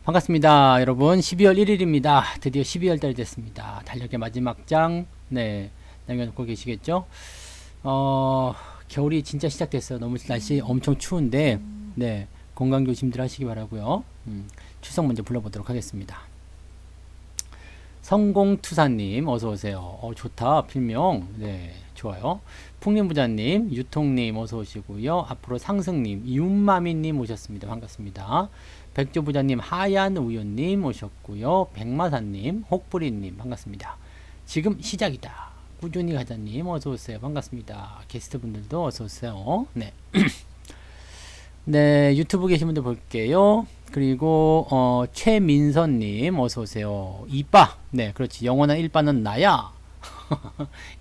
반갑습니다. 여러분 12월 1일입니다. 드디어 12월 달이 됐습니다. 달력의 마지막 장 남겨놓고 계시겠죠? 겨울이 진짜 시작됐어요. 너무 날씨 엄청 추운데 건강 조심들 하시기 바라고요. 추석 먼저 불러보도록 하겠습니다. 성공투사님 어서오세요. 좋다 필명. 좋아요. 풍림부자님, 유통님 어서오시고요. 앞으로 상승님, 윤마미님 오셨습니다. 반갑습니다. 백조부자님, 하얀우유님 오셨고요. 백마사님, 혹부리님 반갑습니다. 지금 시작이다. 꾸준히 가자님 어서오세요. 반갑습니다. 게스트분들도 어서오세요. 유튜브 계신 분들 볼게요. 그리고 최민선님 어서오세요. 이빠. 그렇지. 영원한 일빠는 나야.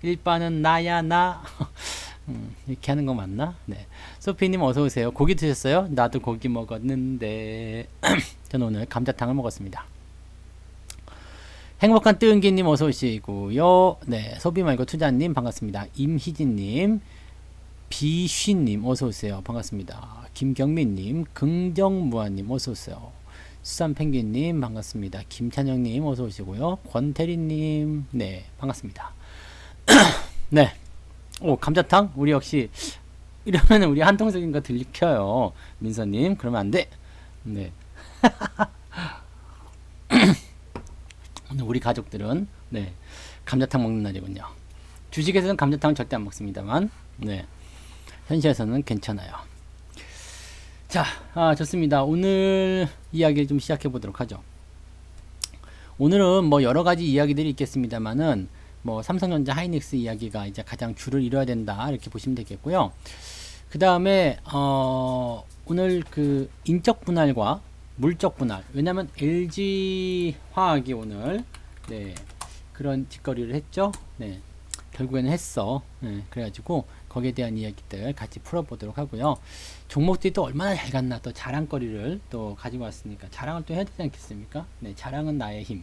일빠는 나야 나. 이렇게 하는 거 맞나? 소피님 어서오세요. 고기 드셨어요? 나도 고기 먹었는데 저는 오늘 감자탕을 먹었습니다. 행복한 뜨은기님 어서오시고요. 소비 말고 투자님 반갑습니다. 임희진님, 비쉬님 어서오세요. 반갑습니다. 김경민님, 긍정무아님 어서오세요. 수산펭귄님 반갑습니다. 김찬영님 어서오시고요. 권태리님 반갑습니다. 오, 감자탕? 우리 역시 이러면 우리 한통속인 거 들켜요. 민서님 그러면 안돼. 오늘 우리 가족들은 감자탕 먹는 날이군요. 주식에서는 감자탕을 절대 안 먹습니다만 현실에서는 괜찮아요. 자, 좋습니다. 오늘 이야기를 좀 시작해 보도록 하죠. 오늘은 뭐 여러 가지 이야기들이 있겠습니다만은 뭐 삼성전자 하이닉스 이야기가 이제 가장 주를 이뤄야 된다 이렇게 보시면 되겠고요. 그 다음에 오늘 그 인적 분할과 물적 분할, 왜냐면 LG 화학이 오늘 그런 짓거리를 했죠. 결국에는 했어. 그래가지고 거기에 대한 이야기들 같이 풀어보도록 하고요. 종목들이 또 얼마나 잘 갔나 또 자랑거리를 또 가지고 왔으니까 자랑을 또 해야 되지 않겠습니까? 자랑은 나의 힘.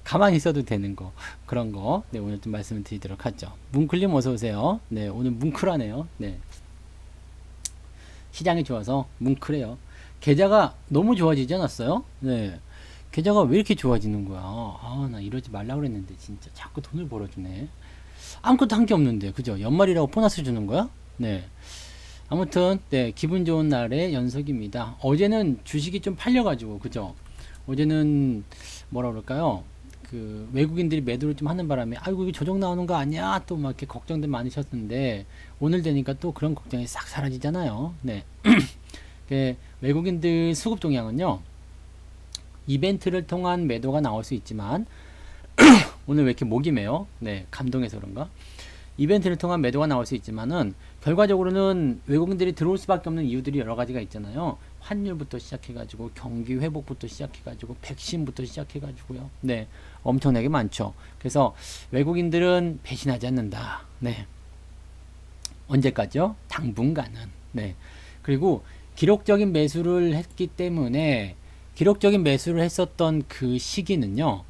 가만히 있어도 되는 거, 그런 거 오늘 좀 말씀을 드리도록 하죠. 뭉클님 어서오세요. 오늘 뭉클하네요. 시장이 좋아서 뭉클해요. 계좌가 너무 좋아지지 않았어요? 계좌가 왜 이렇게 좋아지는 거야? 나 이러지 말라고 그랬는데 진짜 자꾸 돈을 벌어주네. 아무것도 한 게 없는데, 그죠? 연말이라고 보너스 주는 거야? 아무튼 기분 좋은 날의 연속입니다. 어제는 주식이 좀 팔려가지고, 그죠? 어제는 뭐라 그럴까요? 그 외국인들이 매도를 좀 하는 바람에 아이고 이거 조정 나오는 거 아니야? 또 막 이렇게 걱정들 많으셨는데 오늘 되니까 또 그런 걱정이 싹 사라지잖아요. 외국인들 수급 동향은요. 이벤트를 통한 매도가 나올 수 있지만 오늘 왜 이렇게 목이 메요? 감동해서 그런가? 이벤트를 통한 매도가 나올 수 있지만은 결과적으로는 외국인들이 들어올 수밖에 없는 이유들이 여러 가지가 있잖아요. 환율부터 시작해가지고 경기 회복부터 시작해가지고 백신부터 시작해가지고요. 엄청나게 많죠. 그래서 외국인들은 배신하지 않는다. 언제까지요? 당분간은. 그리고 기록적인 매수를 했기 때문에 기록적인 매수를 했었던 그 시기는요.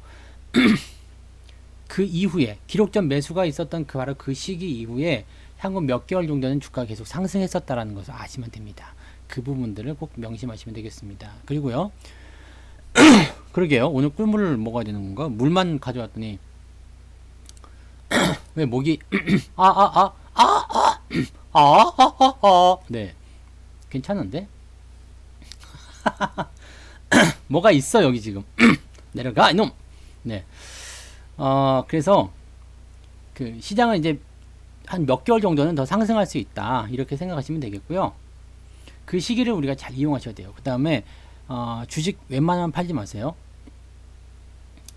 그 이후에 기록적 매수가 있었던 바로 그 시기 이후에 향후 몇 개월 정도는 주가가 계속 상승했었다라는 것을 아시면 됩니다. 그 부분들을 꼭 명심하시면 되겠습니다. 그리고요. 그러게요. 오늘 꿀물을 먹어야 되는 건가? 물만 가져왔더니 왜 목이 괜찮은데? 뭐가 있어 여기 지금. 내려가 이놈. 그래서 그 시장은 이제 한 몇 개월 정도는 더 상승할 수 있다 이렇게 생각하시면 되겠고요. 그 시기를 우리가 잘 이용하셔야 돼요. 그 다음에 주식 웬만하면 팔지 마세요.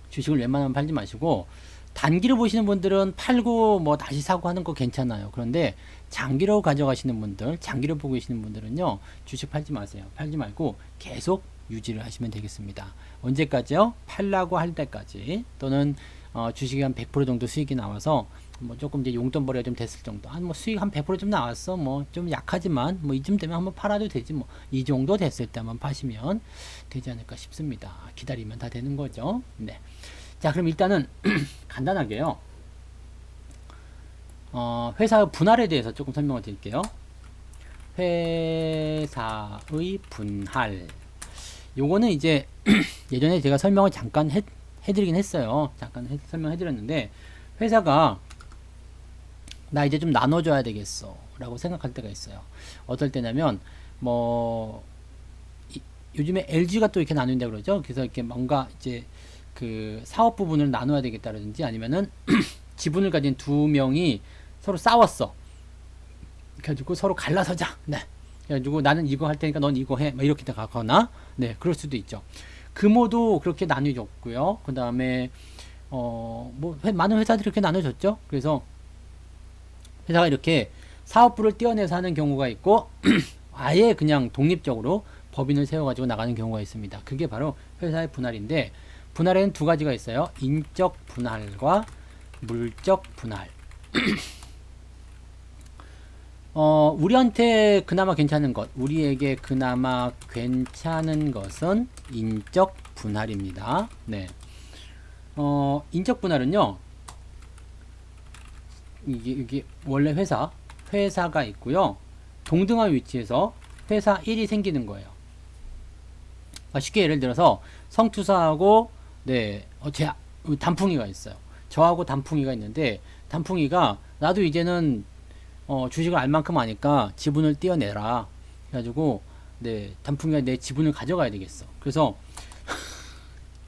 주식을 웬만하면 팔지 마시고 단기로 보시는 분들은 팔고 뭐 다시 사고 하는 거 괜찮아요. 그런데 장기로 가져가시는 분들, 장기로 보고 계시는 분들은요, 주식 팔지 마세요. 팔지 말고 계속 유지를 하시면 되겠습니다. 언제까지요? 팔라고 할 때까지. 또는 주식이 한 100% 정도 수익이 나와서 뭐 조금 이제 용돈벌이가 좀 됐을 정도. 뭐 수익 한 100% 좀 나왔어. 뭐 좀 약하지만 뭐 이쯤 되면 한번 팔아도 되지 뭐. 이 정도 됐을 때 한번 파시면 되지 않을까 싶습니다. 기다리면 다 되는 거죠. 자, 그럼 일단은 간단하게요. 회사 분할에 대해서 조금 설명을 드릴게요. 회사의 분할. 요거는 이제 예전에 제가 설명을 잠깐 해드리긴 했어요. 설명해드렸는데, 회사가 나 이제 좀 나눠줘야 되겠어 라고 생각할 때가 있어요. 어떨 때냐면 뭐 요즘에 LG가 또 이렇게 나눈다고 그러죠. 그래서 이렇게 뭔가 이제 그 사업 부분을 나눠야 되겠다든지, 아니면은 지분을 가진 두 명이 서로 싸웠어. 그래가지고 서로 갈라서자. 네. 그래가지고 나는 이거 할 테니까 넌 이거 해. 막 이렇게 가거나, 네, 그럴 수도 있죠. 금호도 그렇게 나뉘어졌고요. 그 다음에 뭐 많은 회사들이 그렇게 나눠졌죠. 그래서 회사가 이렇게 사업부를 떼어내서 하는 경우가 있고, 아예 그냥 독립적으로 법인을 세워가지고 나가는 경우가 있습니다. 그게 바로 회사의 분할인데, 분할에는 두 가지가 있어요. 인적 분할과 물적 분할. 우리한테 그나마 괜찮은 것, 우리에게 그나마 괜찮은 것은 인적 분할입니다. 네. 인적 분할은요, 이게 원래 회사가 있고요. 동등한 위치에서 회사 1이 생기는 거예요. 쉽게 예를 들어서 성투사하고, 네, 제 단풍이가 있어요. 저하고 단풍이가 있는데, 단풍이가 나도 이제는 주식을 알 만큼 아니까 지분을 떼어내라. 그래가지고, 네, 단풍이가 내 지분을 가져가야 되겠어. 그래서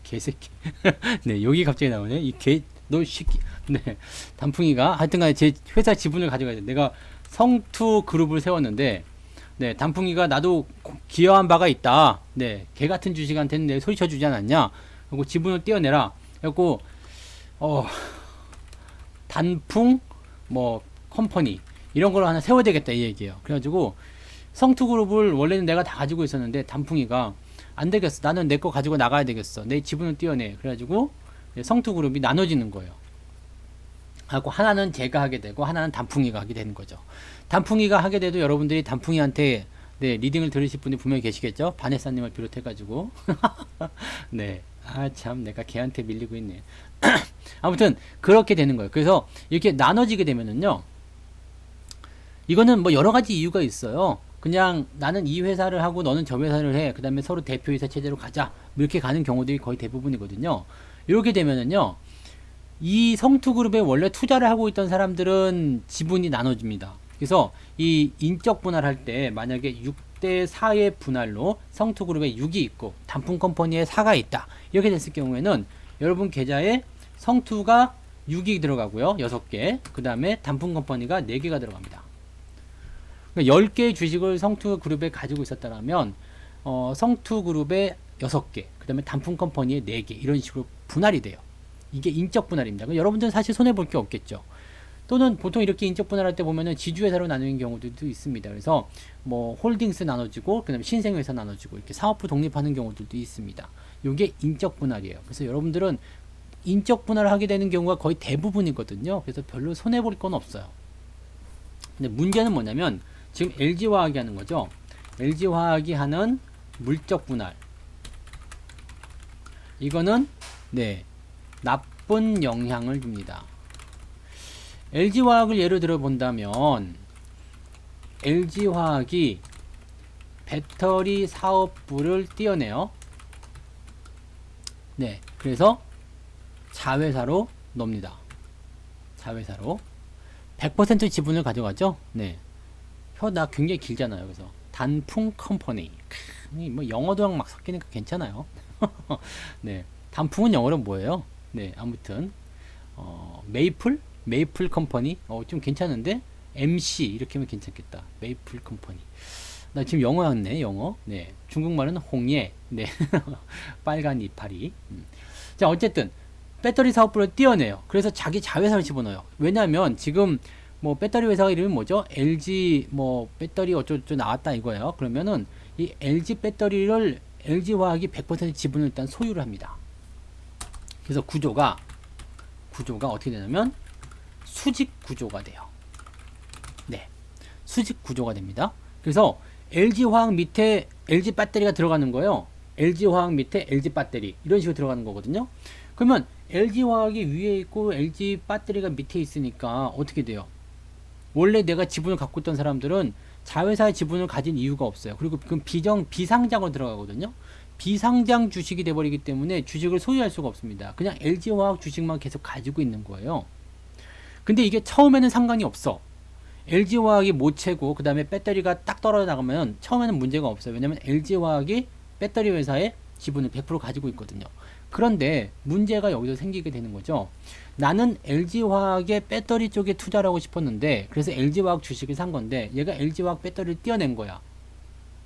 개새끼. 네, 여기 갑자기 나오네. 너 새끼. 네, 단풍이가 하여튼간에 제 회사 지분을 가져가야 돼. 내가 성투 그룹을 세웠는데, 네, 단풍이가 나도 기여한 바가 있다. 네, 개 같은 주식한테는 내 소리쳐 주지 않았냐. 그리고 지분을 떼어내라. 그리고 단풍 뭐 컴퍼니 이런 걸 하나 세워야 되겠다 이 얘기예요. 그래가지고 성투 그룹을 원래는 내가 다 가지고 있었는데, 단풍이가 안 되겠어. 나는 내 거 가지고 나가야 되겠어. 내 지분을 떼어내. 그래가지고 성투 그룹이 나눠지는 거예요. 하고 하나는 제가 하게 되고 하나는 단풍이가 하게 되는 거죠. 단풍이가 하게 돼도 여러분들이 단풍이한테, 네, 리딩을 들으실 분이 분명히 계시겠죠. 바네사님을 비롯해가지고. 네, 참 내가 걔한테 밀리고 있네. 아무튼 그렇게 되는 거예요. 그래서 이렇게 나눠지게 되면은요, 이거는 뭐 여러 가지 이유가 있어요. 그냥 나는 이 회사를 하고 너는 저 회사를 해. 그 다음에 서로 대표이사 체제로 가자. 뭐 이렇게 가는 경우들이 거의 대부분이거든요. 이렇게 되면은요, 이 성투그룹에 원래 투자를 하고 있던 사람들은 지분이 나눠집니다. 그래서 이 인적 분할할 때 만약에 6대 4의 분할로 성투그룹에 6이 있고 단풍컴퍼니에 4가 있다. 이렇게 됐을 경우에는 여러분 계좌에 성투가 6이 들어가고요. 6개. 그 다음에 단풍컴퍼니가 4개가 들어갑니다. 그러니까 10개의 주식을 성투그룹에 가지고 있었다면 성투그룹에 6개, 그 다음에 단풍컴퍼니에 4개, 이런 식으로 분할이 돼요. 이게 인적 분할입니다. 여러분들은 사실 손해볼 게 없겠죠. 또는 보통 이렇게 인적 분할할 때 보면은 지주회사로 나누는 경우들도 있습니다. 그래서 뭐 홀딩스 나눠지고, 그 다음에 신생회사 나눠지고, 이렇게 사업부 독립하는 경우들도 있습니다. 이게 인적 분할이에요. 그래서 여러분들은 인적 분할을 하게 되는 경우가 거의 대부분이거든요. 그래서 별로 손해볼 건 없어요. 근데 문제는 뭐냐면, 지금 LG화학이 하는 거죠. LG화학이 하는 물적 분할. 이거는, 네, 나쁜 영향을 줍니다. LG화학을 예로 들어 본다면, LG화학이 배터리 사업부를 떼어내요. 네, 그래서 자회사로 넣습니다. 자회사로 100% 지분을 가져가죠. 네, 나 굉장히 길잖아요. 그래서 단풍 컴퍼니. 뭐 영어도랑 막 섞이니까 괜찮아요. 네, 단풍은 영어로 뭐예요? 네, 아무튼 메이플 컴퍼니. 좀 괜찮은데 MC 이렇게 하면 괜찮겠다. 메이플 컴퍼니. 나 지금 영어 했네. 영어. 네, 중국말은 홍예. 네, 빨간 이파리. 자, 어쨌든 배터리 사업부를 떼어내요. 그래서 자기 자회사를 집어넣어요. 왜냐하면 지금 뭐 배터리 회사가 이름이 뭐죠? LG 뭐 배터리 어쩌고 나왔다 이거예요. 그러면은 이 LG 배터리를 LG화학이 100% 지분을 일단 소유를 합니다. 그래서 구조가 어떻게 되냐면 수직 구조가 돼요. 네, 수직 구조가 됩니다. 그래서 LG화학 밑에 LG 배터리가 들어가는 거예요. LG화학 밑에 LG 배터리 이런 식으로 들어가는 거거든요. 그러면 LG화학이 위에 있고 LG 배터리가 밑에 있으니까 어떻게 돼요? 원래 내가 지분을 갖고 있던 사람들은 자회사의 지분을 가진 이유가 없어요. 그리고 그건 비상장으로 들어가거든요. 비상장 주식이 돼버리기 때문에 주식을 소유할 수가 없습니다. 그냥 LG화학 주식만 계속 가지고 있는 거예요. 근데 이게 처음에는 상관이 없어. LG화학이 못 채고 그 다음에 배터리가 딱 떨어져 나가면 처음에는 문제가 없어요. 왜냐면 LG화학이 배터리 회사의 지분을 100% 가지고 있거든요. 그런데 문제가 여기서 생기게 되는 거죠. 나는 LG화학의 배터리 쪽에 투자를 하고 싶었는데 그래서 LG화학 주식을 산 건데 얘가 LG화학 배터리를 떼어낸 거야.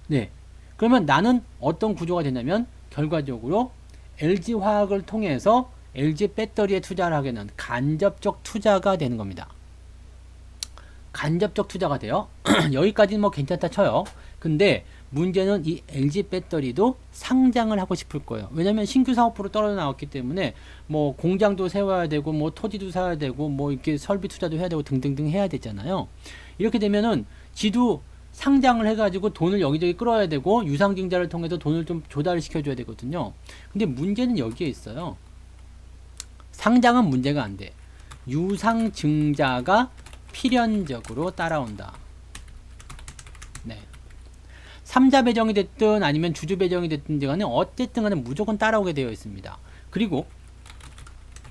네. 그러면 나는 어떤 구조가 되냐면 결과적으로 LG화학을 통해서 LG 배터리에 투자를 하게 되는 간접적 투자가 되는 겁니다. 간접적 투자가 돼요. 여기까지는 뭐 괜찮다 쳐요. 근데 문제는 이 LG 배터리도 상장을 하고 싶을 거예요. 왜냐면 신규 사업부로 떨어져 나왔기 때문에 뭐 공장도 세워야 되고 뭐 토지도 사야 되고 뭐 이렇게 설비 투자도 해야 되고 등등등 해야 되잖아요. 이렇게 되면은 지도 상장을 해가지고 돈을 여기저기 끌어야 되고 유상증자를 통해서 돈을 좀 조달을 시켜줘야 되거든요. 근데 문제는 여기에 있어요. 상장은 문제가 안 돼. 유상증자가 필연적으로 따라온다. 네. 3자 배정이 됐든 아니면 주주 배정이 됐든 간에 어쨌든 간에 무조건 따라오게 되어 있습니다. 그리고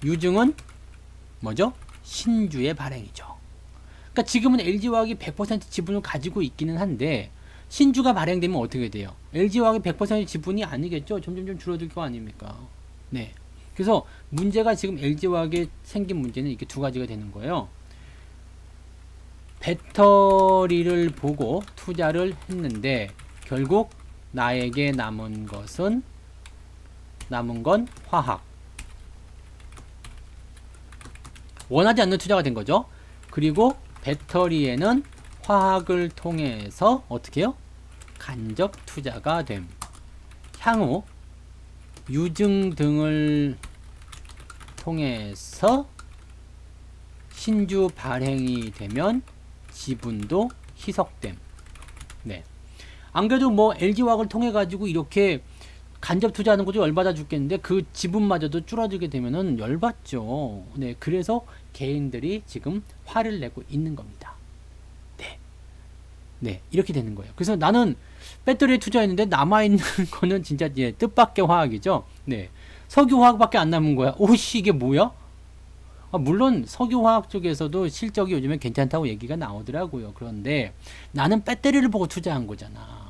유증은 뭐죠? 신주의 발행이죠. 그러니까 지금은 LG화학이 100% 지분을 가지고 있기는 한데 신주가 발행되면 어떻게 돼요? LG화학이 100% 지분이 아니겠죠? 점점 줄어들 거 아닙니까? 네. 그래서 문제가 지금 LG화학에 생긴 문제는 이렇게 두 가지가 되는 거예요. 배터리를 보고 투자를 했는데 결국 나에게 남은 건 화학. 원하지 않는 투자가 된 거죠. 그리고 배터리에는 화학을 통해서 어떻게 해요? 간접 투자가 됨. 향후 유증 등을 통해서 신주 발행이 되면 지분도 희석됨. 네. 안 그래도 뭐 LG화학을 통해 가지고 이렇게 간접 투자하는 거죠. 열받아 죽겠는데 그 지분마저도 줄어들게 되면은 열받죠. 네. 그래서 개인들이 지금 화를 내고 있는 겁니다. 네. 네. 이렇게 되는 거예요. 그래서 나는 배터리에 투자했는데 남아있는 거는 진짜 예, 뜻밖의 화학이죠. 네. 석유화학밖에 안 남은 거야. 오씨, 이게 뭐야? 물론 석유화학 쪽에서도 실적이 요즘에 괜찮다고 얘기가 나오더라고요. 그런데 나는 배터리를 보고 투자한 거잖아.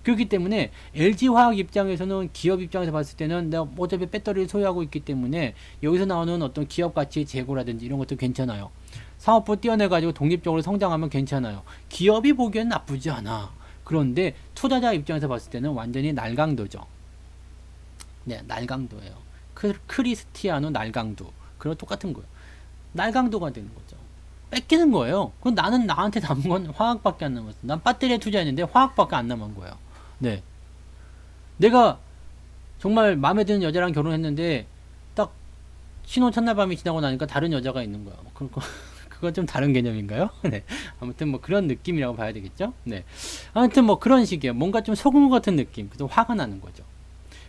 그렇기 때문에 LG화학 입장에서는 기업 입장에서 봤을 때는 내가 어차피 배터리를 소유하고 있기 때문에 여기서 나오는 어떤 기업 가치 제고라든지 이런 것도 괜찮아요. 사업부 떼어내가지고 독립적으로 성장하면 괜찮아요. 기업이 보기엔 나쁘지 않아. 그런데 투자자 입장에서 봤을 때는 완전히 날강도죠. 네, 날강도예요. 크리스티아노 날강도. 그런 똑같은 거예요. 날강도가 되는 거죠. 뺏기는 거예요. 그럼 나는 나한테 남은 건 화학밖에 안 남았어. 난 배터리에 투자했는데 화학밖에 안 남은 거예요. 네. 내가 정말 마음에 드는 여자랑 결혼했는데 딱 신혼 첫날 밤이 지나고 나니까 다른 여자가 있는 거야. 그건 좀 다른 개념인가요? 네. 아무튼 뭐 그런 느낌이라고 봐야 되겠죠? 네. 아무튼 뭐 그런 식이에요. 뭔가 좀 속은 것 같은 느낌. 그래서 화가 나는 거죠.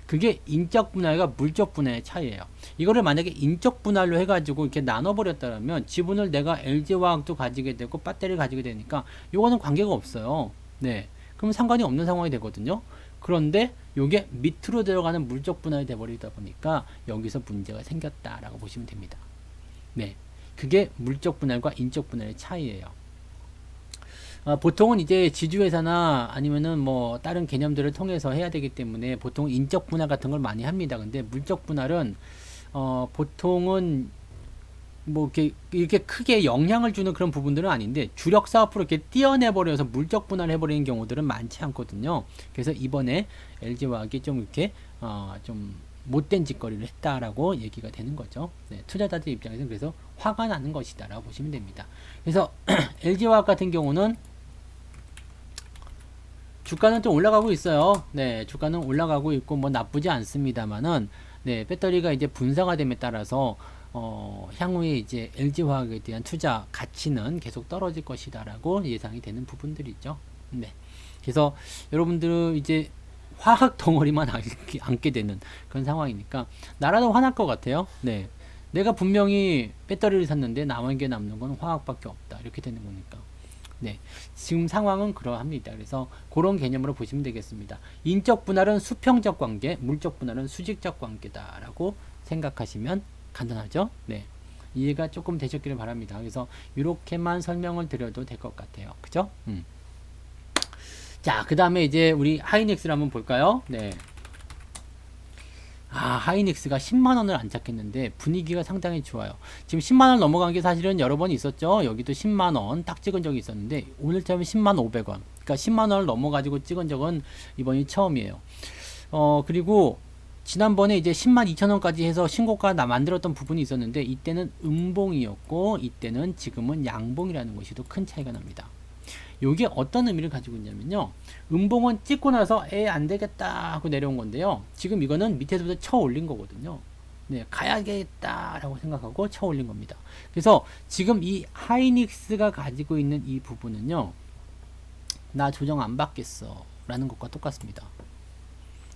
그게 인적 분할과 물적 분할의 차이예요. 이거를 만약에 인적 분할로 해가지고 이렇게 나눠버렸다면 지분을 내가 LG화학도 가지게 되고 배터리를 가지게 되니까 요거는 관계가 없어요. 네. 그럼 상관이 없는 상황이 되거든요. 그런데 요게 밑으로 들어가는 물적 분할이 돼버리다 보니까 여기서 문제가 생겼다라고 보시면 됩니다. 네. 그게 물적 분할과 인적 분할의 차이예요. 보통은 이제 지주회사나 아니면은 뭐 다른 개념들을 통해서 해야 되기 때문에 보통 인적 분할 같은 걸 많이 합니다. 근데 물적 분할은 보통은 뭐 이렇게 크게 영향을 주는 그런 부분들은 아닌데 주력 사업으로 이렇게 띄어내버려서 물적 분할을 해버리는 경우들은 많지 않거든요. 그래서 이번에 LG화학이 좀 이렇게 좀 못된 짓거리를 했다라고 얘기가 되는 거죠. 네, 투자자들 입장에서는 그래서 화가 나는 것이다라고 보시면 됩니다. 그래서 LG화학 같은 경우는 주가는 좀 올라가고 있어요. 네, 주가는 올라가고 있고 뭐 나쁘지 않습니다만은 네, 배터리가 이제 분사가 됨에 따라서 향후에 이제 LG화학에 대한 투자 가치는 계속 떨어질 것이다라고 예상이 되는 부분들이죠. 네, 그래서 여러분들은 이제 화학 덩어리만 안게 되는 그런 상황이니까 나라도 화날 것 같아요. 네, 내가 분명히 배터리를 샀는데 남은 게 남는 건 화학밖에 없다 이렇게 되는 거니까. 네, 지금 상황은 그러합니다. 그래서 그런 개념으로 보시면 되겠습니다. 인적 분할은 수평적 관계, 물적 분할은 수직적 관계다라고 생각하시면 간단하죠. 네, 이해가 조금 되셨기를 바랍니다. 그래서 이렇게만 설명을 드려도 될 것 같아요. 그죠? 자, 그 다음에 이제 우리 하이닉스를 한번 볼까요? 네. 하이닉스가 10만원을 안착했는데 분위기가 상당히 좋아요. 지금 10만원 넘어간 게 사실은 여러 번 있었죠. 여기도 10만원 딱 찍은 적이 있었는데 오늘처럼 10만 500원. 그러니까 10만원을 넘어가지고 찍은 적은 이번이 처음이에요. 그리고 지난번에 이제 10만 2천원까지 해서 신고가 만들었던 부분이 있었는데 이때는 음봉이었고 이때는 지금은 양봉이라는 것이 더 큰 차이가 납니다. 요게 어떤 의미를 가지고 있냐면요. 음봉은 찍고 나서 안 되겠다 하고 내려온 건데요. 지금 이거는 밑에서부터 쳐 올린 거거든요. 네, 가야겠다 라고 생각하고 쳐 올린 겁니다. 그래서 지금 이 하이닉스가 가지고 있는 이 부분은요. 나 조정 안 받겠어 라는 것과 똑같습니다.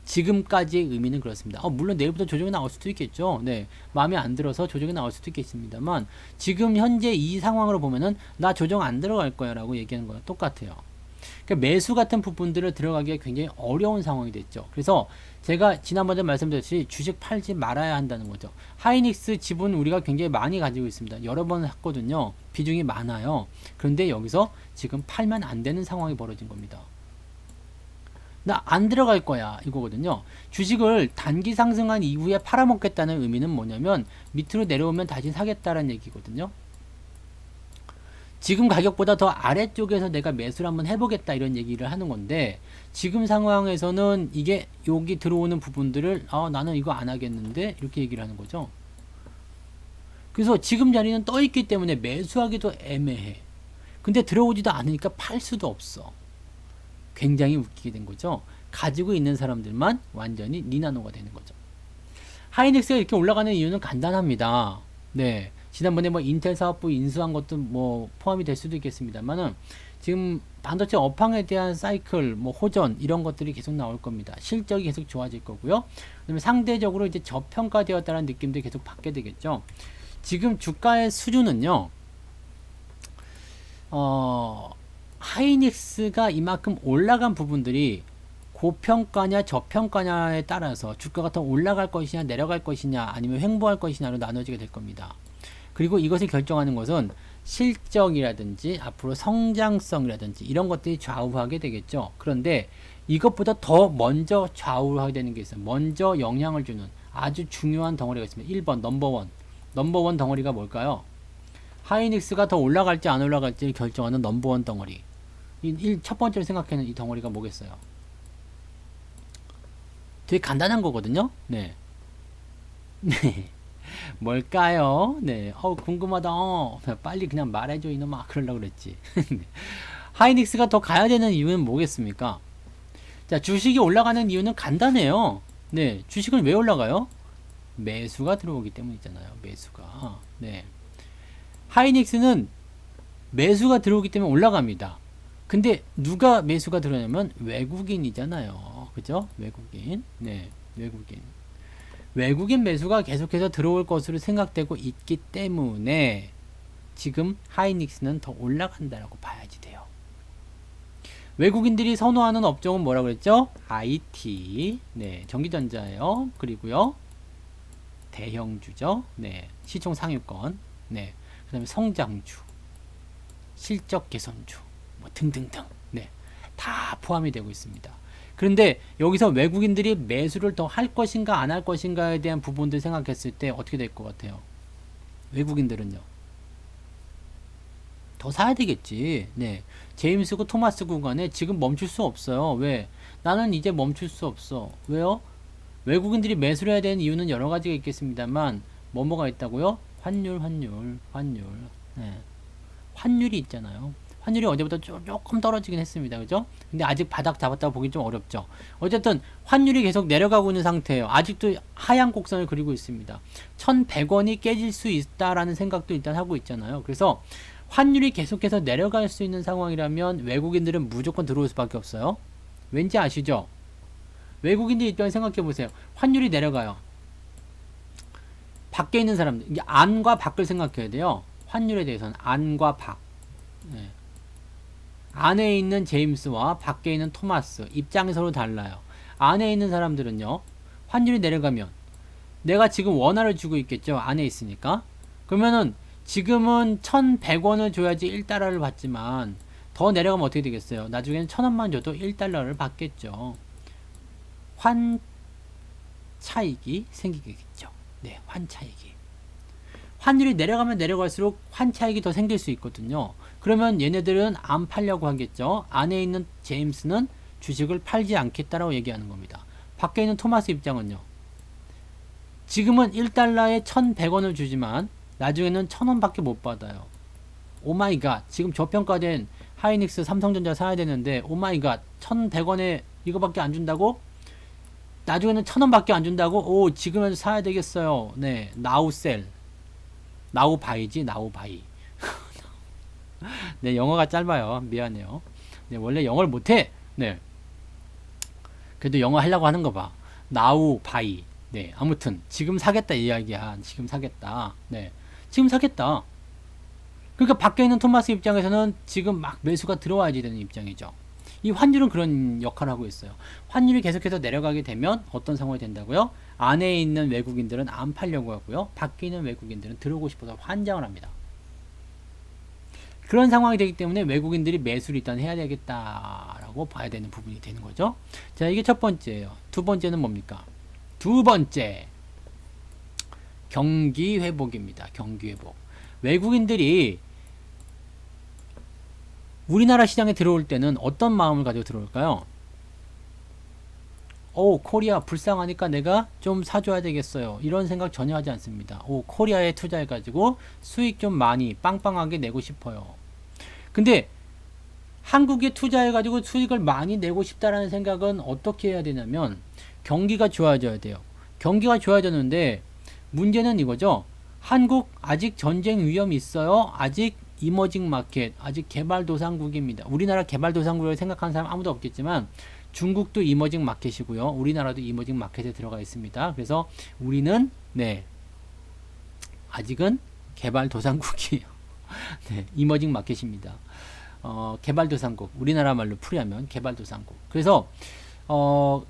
지금까지의 의미는 그렇습니다. 물론 내일부터 조정이 나올 수도 있겠죠. 네, 마음에 안 들어서 조정이 나올 수도 있겠습니다만 지금 현재 이 상황으로 보면은 나 조정 안 들어갈 거야 라고 얘기하는 거랑 똑같아요. 그러니까 매수 같은 부분들을 들어가기가 굉장히 어려운 상황이 됐죠. 그래서 제가 지난번에 말씀드렸듯이 주식 팔지 말아야 한다는 거죠. 하이닉스 지분 우리가 굉장히 많이 가지고 있습니다. 여러 번 했거든요. 비중이 많아요. 그런데 여기서 지금 팔면 안 되는 상황이 벌어진 겁니다. 나 안 들어갈 거야 이거거든요. 주식을 단기 상승한 이후에 팔아먹겠다는 의미는 뭐냐면 밑으로 내려오면 다시 사겠다라는 얘기거든요. 지금 가격보다 더 아래쪽에서 내가 매수를 한번 해보겠다 이런 얘기를 하는 건데 지금 상황에서는 이게 여기 들어오는 부분들을 나는 이거 안 하겠는데 이렇게 얘기를 하는 거죠. 그래서 지금 자리는 떠 있기 때문에 매수하기도 애매해. 근데 들어오지도 않으니까 팔 수도 없어. 굉장히 웃기게 된 거죠. 가지고 있는 사람들만 완전히 니나노가 되는 거죠. 하이닉스가 이렇게 올라가는 이유는 간단합니다. 네, 지난번에 뭐 인텔 사업부 인수한 것도 뭐 포함이 될 수도 있겠습니다만은 지금 반도체 업황에 대한 사이클, 뭐 호전 이런 것들이 계속 나올 겁니다. 실적이 계속 좋아질 거고요. 그다음에 상대적으로 이제 저평가되었다는 느낌도 계속 받게 되겠죠. 지금 주가의 수준은요. 하이닉스가 이만큼 올라간 부분들이 고평가냐 저평가냐에 따라서 주가가 더 올라갈 것이냐 내려갈 것이냐 아니면 횡보할 것이냐로 나눠지게 될 겁니다. 그리고 이것을 결정하는 것은 실적이라든지 앞으로 성장성이라든지 이런 것들이 좌우하게 되겠죠. 그런데 이것보다 더 먼저 좌우하게 되는 게 있어요. 먼저 영향을 주는 아주 중요한 덩어리가 있습니다. 1번 넘버원. 넘버원 덩어리가 뭘까요? 하이닉스가 더 올라갈지 안 올라갈지 결정하는 넘버원 덩어리. 첫 번째로 생각하는 이 덩어리가 뭐겠어요? 되게 간단한 거거든요. 네. 네. 뭘까요? 네. 궁금하다. 빨리 그냥 말해줘 이놈아. 그러려고 그랬지. 하이닉스가 더 가야 되는 이유는 뭐겠습니까? 자, 주식이 올라가는 이유는 간단해요. 네. 주식은 왜 올라가요? 매수가 들어오기 때문이잖아요. 매수가. 네. 하이닉스는 매수가 들어오기 때문에 올라갑니다. 근데 누가 매수가 들어오냐면 외국인이잖아요. 그죠? 외국인. 네. 외국인 매수가 계속해서 들어올 것으로 생각되고 있기 때문에 지금 하이닉스는 더 올라간다라고 봐야지 돼요. 외국인들이 선호하는 업종은 뭐라고 그랬죠? IT. 네. 전기전자예요. 그리고요. 대형주죠. 네. 시총 상위권. 네. 그 다음에 성장주. 실적 개선주. 뭐 등등등. 네. 다 포함이 되고 있습니다. 그런데 여기서 외국인들이 매수를 더 할 것인가 안 할 것인가에 대한 부분들 생각했을 때 어떻게 될 것 같아요? 외국인들은요. 더 사야 되겠지. 네. 제임스고 토마스고 간에 지금 멈출 수 없어요. 왜? 나는 이제 멈출 수 없어. 왜요? 외국인들이 매수를 해야 되는 이유는 여러 가지가 있겠습니다만 뭐가 있다고요? 환율. 네. 환율이 있잖아요. 환율이 어제부터 조금 떨어지긴 했습니다. 그죠? 근데 아직 바닥 잡았다고 보기 좀 어렵죠. 어쨌든 환율이 계속 내려가고 있는 상태예요. 아직도 하향 곡선을 그리고 있습니다. 1100원이 깨질 수 있다라는 생각도 일단 하고 있잖아요. 그래서 환율이 계속해서 내려갈 수 있는 상황이라면 외국인들은 무조건 들어올 수밖에 없어요. 왠지 아시죠? 외국인들 입장에 생각해 보세요. 환율이 내려가요. 밖에 있는 사람들, 이게 안과 밖을 생각해야 돼요. 환율에 대해서는 안과 밖. 네. 안에 있는 제임스와 밖에 있는 토마스 입장이 서로 달라요. 안에 있는 사람들은요, 환율이 내려가면 내가 지금 원화를 주고 있겠죠. 안에 있으니까. 그러면은 지금은 1,100원을 줘야지 1달러를 받지만 더 내려가면 어떻게 되겠어요? 나중에는 1,000원만 줘도 1달러를 받겠죠. 환 차익이 생기겠죠. 네, 환 차익이. 환율이 내려가면 내려갈수록 환 차익이 더 생길 수 있거든요. 그러면 얘네들은 안 팔려고 하겠죠. 안에 있는 제임스는 주식을 팔지 않겠다라고 얘기하는 겁니다. 밖에 있는 토마스 입장은요. 지금은 1달러에 1,100원을 주지만 나중에는 1,000원밖에 못 받아요. 오마이갓, 지금 저평가된 하이닉스 삼성전자 사야 되는데 오마이갓 1,100원에 이거밖에 안 준다고? 나중에는 1,000원밖에 안 준다고? 오, 지금은 사야 되겠어요. 네, 나우셀, 나우바이지, 나우바이. 네, 영어가 짧아요. 미안해요. 네, 원래 영어를 못해. 네, 그래도 영어 하려고 하는 거 봐. 나우바이. 네, 아무튼 지금 사겠다 이야기야. 지금 사겠다. 네, 지금 사겠다. 그러니까 밖에 있는 토마스 입장에서는 지금 막 매수가 들어와야지 되는 입장이죠. 이 환율은 그런 역할을 하고 있어요. 환율이 계속해서 내려가게 되면 어떤 상황이 된다고요? 안에 있는 외국인들은 안 팔려고 하고요. 밖에 있는 외국인들은 들어오고 싶어서 환장을 합니다. 그런 상황이 되기 때문에 외국인들이 매수를 일단 해야 되겠다라고 봐야 되는 부분이 되는 거죠. 자, 이게 첫 번째예요. 두 번째는 뭡니까? 두 번째, 경기 회복입니다. 경기 회복. 외국인들이 우리나라 시장에 들어올 때는 어떤 마음을 가지고 들어올까요? 오, 코리아 불쌍하니까 내가 좀 사줘야 되겠어요. 이런 생각 전혀 하지 않습니다. 오, 코리아에 투자해가지고 수익 좀 많이 빵빵하게 내고 싶어요. 근데 한국에 투자해가지고 수익을 많이 내고 싶다라는 생각은 어떻게 해야 되냐면 경기가 좋아져야 돼요. 경기가 좋아졌는데 문제는 이거죠. 한국 아직 전쟁 위험이 있어요. 아직 이머징 마켓, 아직 개발도상국입니다. 우리나라 개발도상국을 생각하는 사람 아무도 없겠지만 중국도 이머징 마켓이고요. 우리나라도 이머징 마켓에 들어가 있습니다. 그래서 우리는 네, 아직은 개발도상국이에요. 네, 이머징 마켓입니다. 개발도상국, 우리나라 말로 풀이하면 개발도상국. 그래서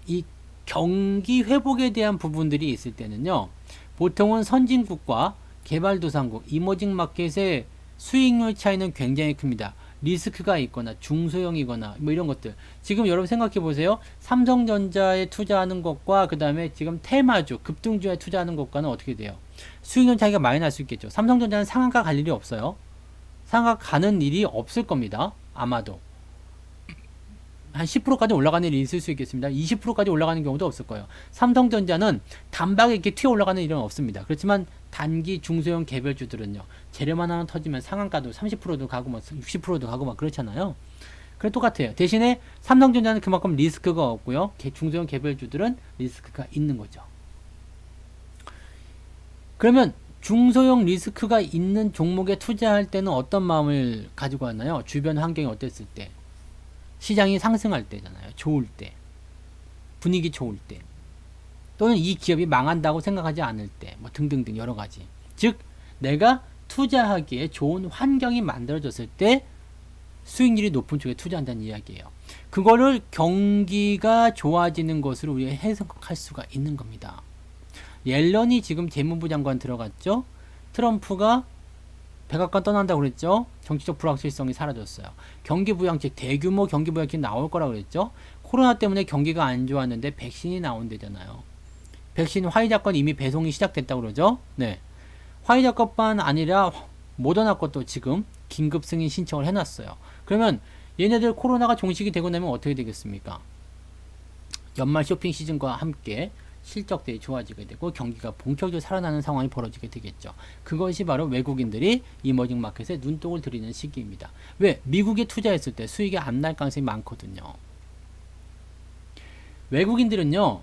이 경기 회복에 대한 부분들이 있을 때는요, 보통은 선진국과 개발도상국, 이머징 마켓의 수익률 차이는 굉장히 큽니다. 리스크가 있거나 중소형이거나 뭐 이런 것들. 지금 여러분 생각해 보세요. 삼성전자에 투자하는 것과 그 다음에 지금 테마주, 급등주에 투자하는 것과는 어떻게 돼요? 수익률 차이가 많이 날 수 있겠죠. 삼성전자는 상한가 갈 일이 없어요. 상한가 가는 일이 없을 겁니다. 아마도. 한 10%까지 올라가는 일이 있을 수 있겠습니다. 20%까지 올라가는 경우도 없을 거예요. 삼성전자는 단박에 이렇게 튀어 올라가는 일은 없습니다. 그렇지만 단기 중소형 개별주들은요, 재료만 하나 터지면 상한가도 30%도 가고 뭐 60%도 가고 막 그렇잖아요. 그래 똑같아요. 대신에 삼성전자는 그만큼 리스크가 없고요. 중소형 개별주들은 리스크가 있는 거죠. 그러면 중소형 리스크가 있는 종목에 투자할 때는 어떤 마음을 가지고 왔나요? 주변 환경이 어땠을 때? 시장이 상승할 때잖아요. 좋을 때. 분위기 좋을 때. 또는 이 기업이 망한다고 생각하지 않을 때. 뭐 등등등 여러 가지. 즉 내가 투자하기에 좋은 환경이 만들어졌을 때 수익률이 높은 쪽에 투자한다는 이야기예요. 그거를 경기가 좋아지는 것으로 우리가 해석할 수가 있는 겁니다. 옐런이 지금 재무부 장관 들어갔죠. 트럼프가 백악관 떠난다고 그랬죠. 정치적 불확실성이 사라졌어요. 경기부양책, 대규모 경기부양책 나올 거라고 그랬죠. 코로나 때문에 경기가 안 좋았는데 백신이 나온대잖아요. 백신 화이자 건 이미 배송이 시작됐다고 그러죠. 네, 화이자 것만 아니라 모더나 것도 지금 긴급 승인 신청을 해놨어요. 그러면 얘네들 코로나가 종식이 되고 나면 어떻게 되겠습니까? 연말 쇼핑 시즌과 함께 실적들이 좋아지게 되고 경기가 본격적으로 살아나는 상황이 벌어지게 되겠죠. 그것이 바로 외국인들이 이머징 마켓에 눈독을 들이는 시기입니다. 왜? 미국에 투자했을 때 수익이 안 날 가능성이 많거든요. 외국인들은요,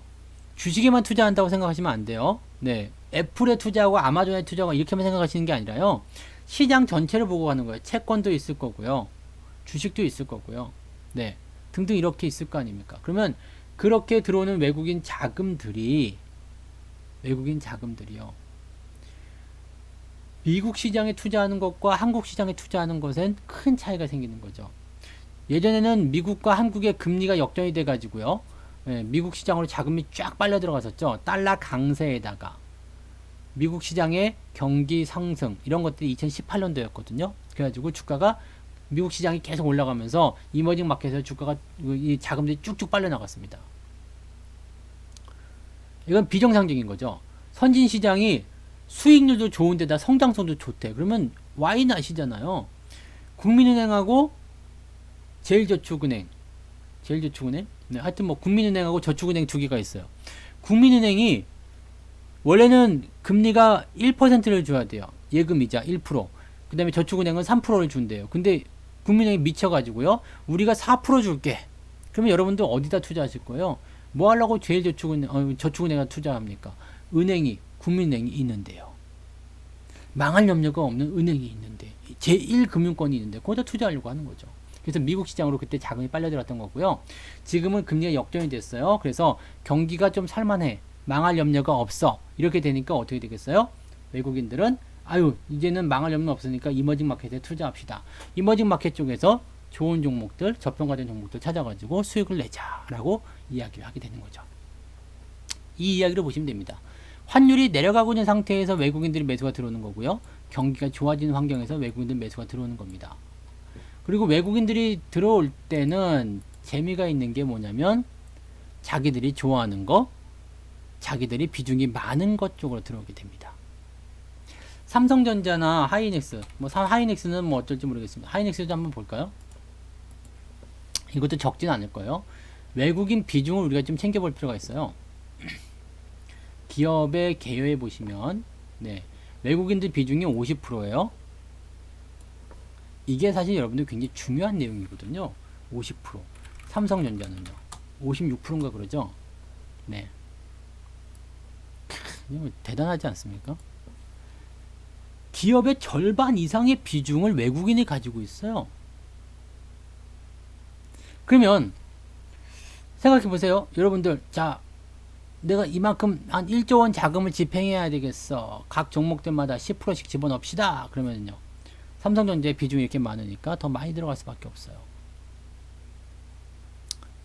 주식에만 투자한다고 생각하시면 안 돼요. 네, 애플에 투자하고 아마존에 투자하고 이렇게만 생각하시는 게 아니라요, 시장 전체를 보고 가는 거예요. 채권도 있을 거고요, 주식도 있을 거고요, 네, 등등 이렇게 있을 거 아닙니까? 그러면 그렇게 들어오는 외국인 자금들이요, 미국 시장에 투자하는 것과 한국 시장에 투자하는 것엔 큰 차이가 생기는 거죠. 예전에는 미국과 한국의 금리가 역전이 돼 가지고요. 예, 미국 시장으로 자금이 쫙 빨려 들어갔었죠. 달러 강세에다가 미국 시장의 경기 상승 이런 것들이 2018년도였거든요. 그래가지고 주가가 미국 시장이 계속 올라가면서 이머징 마켓에서 주가가 이 자금들이 쭉쭉 빨려 나갔습니다. 이건 비정상적인 거죠. 선진 시장이 수익률도 좋은데다 성장성도 좋대. 그러면 와이낫이잖아요. 국민은행하고 제일저축은행, 네, 하여튼 뭐 국민은행하고 저축은행 두 개가 있어요. 국민은행이 원래는 금리가 1%를 줘야 돼요. 예금이자 1%. 그 다음에 저축은행은 3%를 준대요. 근데 국민은행이 미쳐가지고요. 우리가 4% 줄게. 그러면 여러분들 어디다 투자하실 거예요? 뭐 하려고 저축은행에 투자합니까? 은행이, 국민은행이 있는데요. 망할 염려가 없는 은행이 있는데, 제1금융권이 있는데, 거기다 투자하려고 하는 거죠. 그래서 미국 시장으로 그때 자금이 빨려들었던 거고요. 지금은 금리가 역전이 됐어요. 그래서 경기가 좀 살만해. 망할 염려가 없어. 이렇게 되니까 어떻게 되겠어요? 외국인들은 아유 이제는 망할 염려 없으니까 이머징 마켓에 투자합시다. 이머징 마켓 쪽에서 좋은 종목들, 저평가된 종목들 찾아가지고 수익을 내자라고 이야기를 하게 되는 거죠. 이 이야기를 보시면 됩니다. 환율이 내려가고 있는 상태에서 외국인들이 매수가 들어오는 거고요. 경기가 좋아지는 환경에서 외국인들 매수가 들어오는 겁니다. 그리고 외국인들이 들어올 때는 재미가 있는 게 뭐냐면 자기들이 좋아하는 거, 자기들이 비중이 많은 것 쪽으로 들어오게 됩니다. 삼성전자나 하이닉스, 뭐 하이닉스는 뭐 어쩔지 모르겠습니다. 하이닉스도 한번 볼까요? 이것도 적진 않을 거예요. 외국인 비중을 우리가 좀 챙겨볼 필요가 있어요. 기업의 개요에 보시면 네, 외국인들 비중이 50%예요. 이게 사실 여러분들 굉장히 중요한 내용이거든요. 50%. 삼성전자는요. 56%인가 그러죠? 네. 대단하지 않습니까? 기업의 절반 이상의 비중을 외국인이 가지고 있어요. 그러면 생각해 보세요. 여러분들, 자, 내가 이만큼 한 1조 원 자금을 집행해야 되겠어. 각 종목들마다 10%씩 집어넣읍시다. 그러면요. 삼성전자의 비중이 이렇게 많으니까 더 많이 들어갈 수밖에 없어요.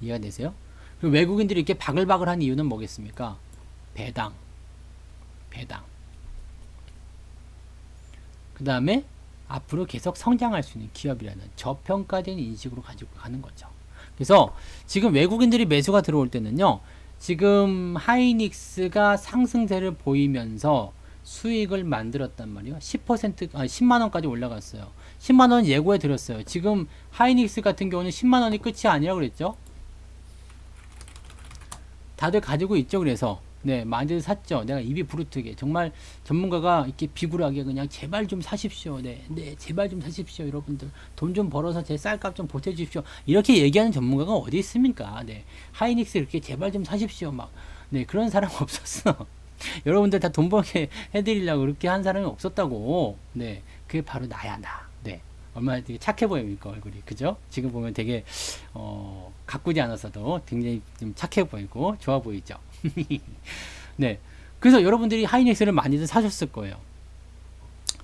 이해가 되세요? 그리고 외국인들이 이렇게 바글바글한 이유는 뭐겠습니까? 배당. 그 다음에 앞으로 계속 성장할 수 있는 기업이라는 저평가된 인식으로 가지고 가는 거죠. 그래서 지금 외국인들이 매수가 들어올 때는요. 지금 하이닉스가 상승세를 보이면서 수익을 만들었단 말이에요. 10만원까지 올라갔어요. 10만원 예고해 드렸어요. 지금 하이닉스 같은 경우는 10만원이 끝이 아니라 그랬죠. 다들 가지고 있죠. 그래서 네, 많이들 샀죠. 내가 입이 부르트게 정말 전문가가 이렇게 비굴하게 그냥 제발 좀 사십시오. 네, 제발 좀 사십시오. 여러분들 돈 좀 벌어서 제 쌀값 좀 보태주십시오. 이렇게 얘기하는 전문가가 어디 있습니까? 네, 하이닉스 이렇게 제발 좀 사십시오. 막 네, 그런 사람 없었어. 여러분들 다 돈 벌게 해드리려고 그렇게 한 사람이 없었다고. 네, 그게 바로 나야 나. 네, 얼마나 되게 착해 보입니까 얼굴이, 그죠? 지금 보면 되게 가꾸지 않았어도 굉장히 좀 착해 보이고 좋아 보이죠. 네, 그래서 여러분들이 하이닉스를 많이들 사셨을 거예요.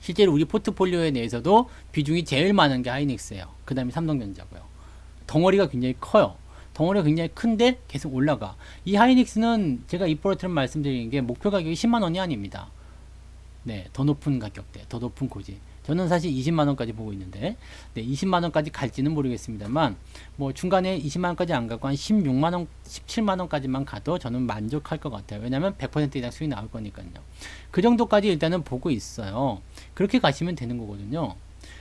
실제로 우리 포트폴리오에 내에서도 비중이 제일 많은 게 하이닉스예요. 그 다음에 삼성전자고요. 덩어리가 굉장히 커요. 덩어리가 굉장히 큰데 계속 올라가. 이 하이닉스는 제가 이포레트를 말씀드리는 게 목표 가격이 10만원이 아닙니다. 네, 더 높은 가격대, 더 높은 고지. 저는 사실 20만원까지 보고 있는데, 네, 20만원까지 갈지는 모르겠습니다만, 뭐 중간에 20만원까지 안 가고 한 16만원, 17만원까지만 가도 저는 만족할 것 같아요. 왜냐면 100% 이상 수익 나올 거니까요. 그 정도까지 일단은 보고 있어요. 그렇게 가시면 되는 거거든요.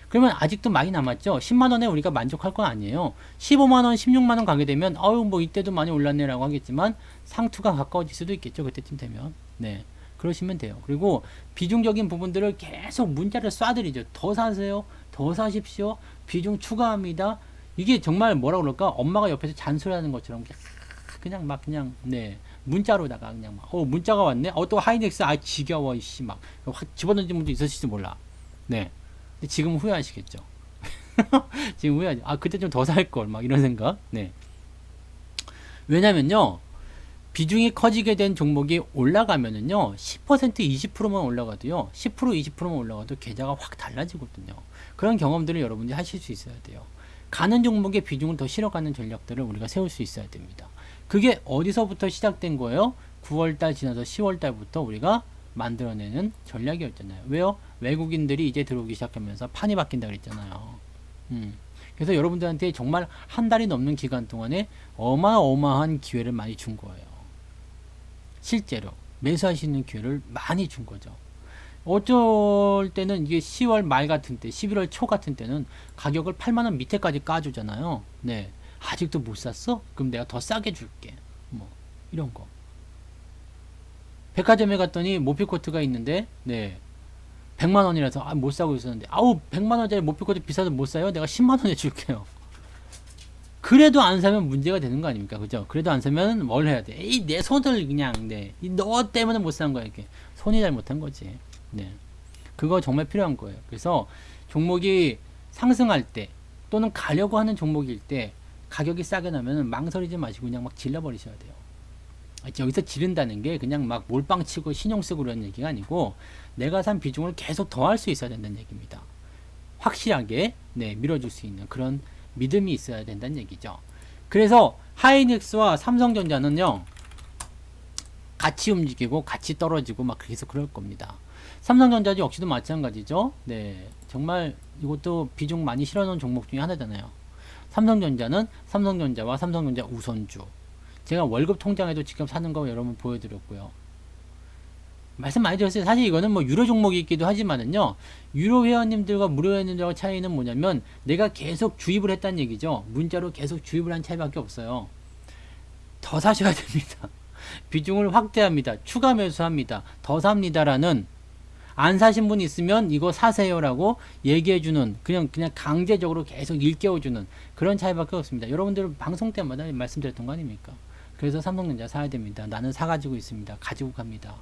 그러면 아직도 많이 남았죠. 10만원에 우리가 만족할 건 아니에요. 15만원, 16만원 가게 되면 뭐 이때도 많이 올랐네 라고 하겠지만 상투가 가까워질 수도 있겠죠. 그때쯤 되면. 네, 그러시면 돼요. 그리고 비중적인 부분들을 계속 문자를 쏴드리죠. 더 사세요. 더 사십시오. 비중 추가합니다. 이게 정말 뭐라 그럴까? 엄마가 옆에서 잔소리하는 것처럼 그냥 막 그냥 네, 문자로다가 그냥 막 문자가 왔네. 또 하이닉스 지겨워 이씨 막 확 집어던진 분도 있으실지 몰라. 네. 근데 지금 후회하시겠죠. 지금 후회하죠. 그때 좀 더 살 걸 막 이런 생각. 네. 왜냐면요. 비중이 커지게 된 종목이 올라가면은요. 10% 20%만 올라가도요. 10% 20%만 올라가도 계좌가 확 달라지거든요. 그런 경험들을 여러분들이 하실 수 있어야 돼요. 가는 종목의 비중을 더 실어가는 전략들을 우리가 세울 수 있어야 됩니다. 그게 어디서부터 시작된 거예요? 9월달 지나서 10월달부터 우리가 만들어내는 전략이었잖아요. 왜요? 외국인들이 이제 들어오기 시작하면서 판이 바뀐다 그랬잖아요. 그래서 여러분들한테 정말 한 달이 넘는 기간 동안에 어마어마한 기회를 많이 준 거예요. 실제로 매수할 수 있는 기회를 많이 준 거죠. 어쩔 때는 이게 10월 말 같은 때, 11월 초 같은 때는 가격을 8만원 밑에까지 까주잖아요. 네. 아직도 못 샀어? 그럼 내가 더 싸게 줄게. 뭐, 이런 거. 백화점에 갔더니 모피코트가 있는데, 네. 100만원이라서, 못 사고 있었는데, 100만원짜리 모피코트 비싸서 못 사요? 내가 10만원에 줄게요. 그래도 안 사면 문제가 되는 거 아닙니까? 그죠? 그래도 안 사면 뭘 해야 돼? 에이, 내 손을 그냥, 네. 너 때문에 못 산 거야, 이렇게. 손이 잘못한 거지. 네. 그거 정말 필요한 거예요. 그래서 종목이 상승할 때 또는 가려고 하는 종목일 때 가격이 싸게 나면 망설이지 마시고 그냥 막 질러버리셔야 돼요. 여기서 지른다는 게 그냥 막 몰빵치고 신용 쓰고 그런 얘기가 아니고 내가 산 비중을 계속 더할 수 있어야 된다는 얘기입니다. 확실하게 네, 밀어줄 수 있는 그런 믿음이 있어야 된다는 얘기죠. 그래서 하이닉스와 삼성전자는요 같이 움직이고 같이 떨어지고 막 계속 그럴 겁니다. 삼성전자 역시도 마찬가지죠. 네, 정말 이것도 비중 많이 실어놓은 종목 중에 하나잖아요. 삼성전자는 삼성전자와 삼성전자 우선주. 제가 월급 통장에도 직접 사는 거 여러분 보여드렸고요. 말씀 많이 드렸어요. 사실 이거는 뭐 유료 종목이 있기도 하지만은요. 유료 회원님들과 무료 회원님들과 차이는 뭐냐면 내가 계속 주입을 했다는 얘기죠. 문자로 계속 주입을 한 차이밖에 없어요. 더 사셔야 됩니다. 비중을 확대합니다. 추가 매수합니다. 더 삽니다라는 안 사신 분 있으면 이거 사세요라고 얘기해주는 그냥 강제적으로 계속 일깨워주는 그런 차이밖에 없습니다. 여러분들 방송 때마다 말씀드렸던 거 아닙니까? 그래서 삼성전자 사야 됩니다. 나는 사가지고 있습니다. 가지고 갑니다.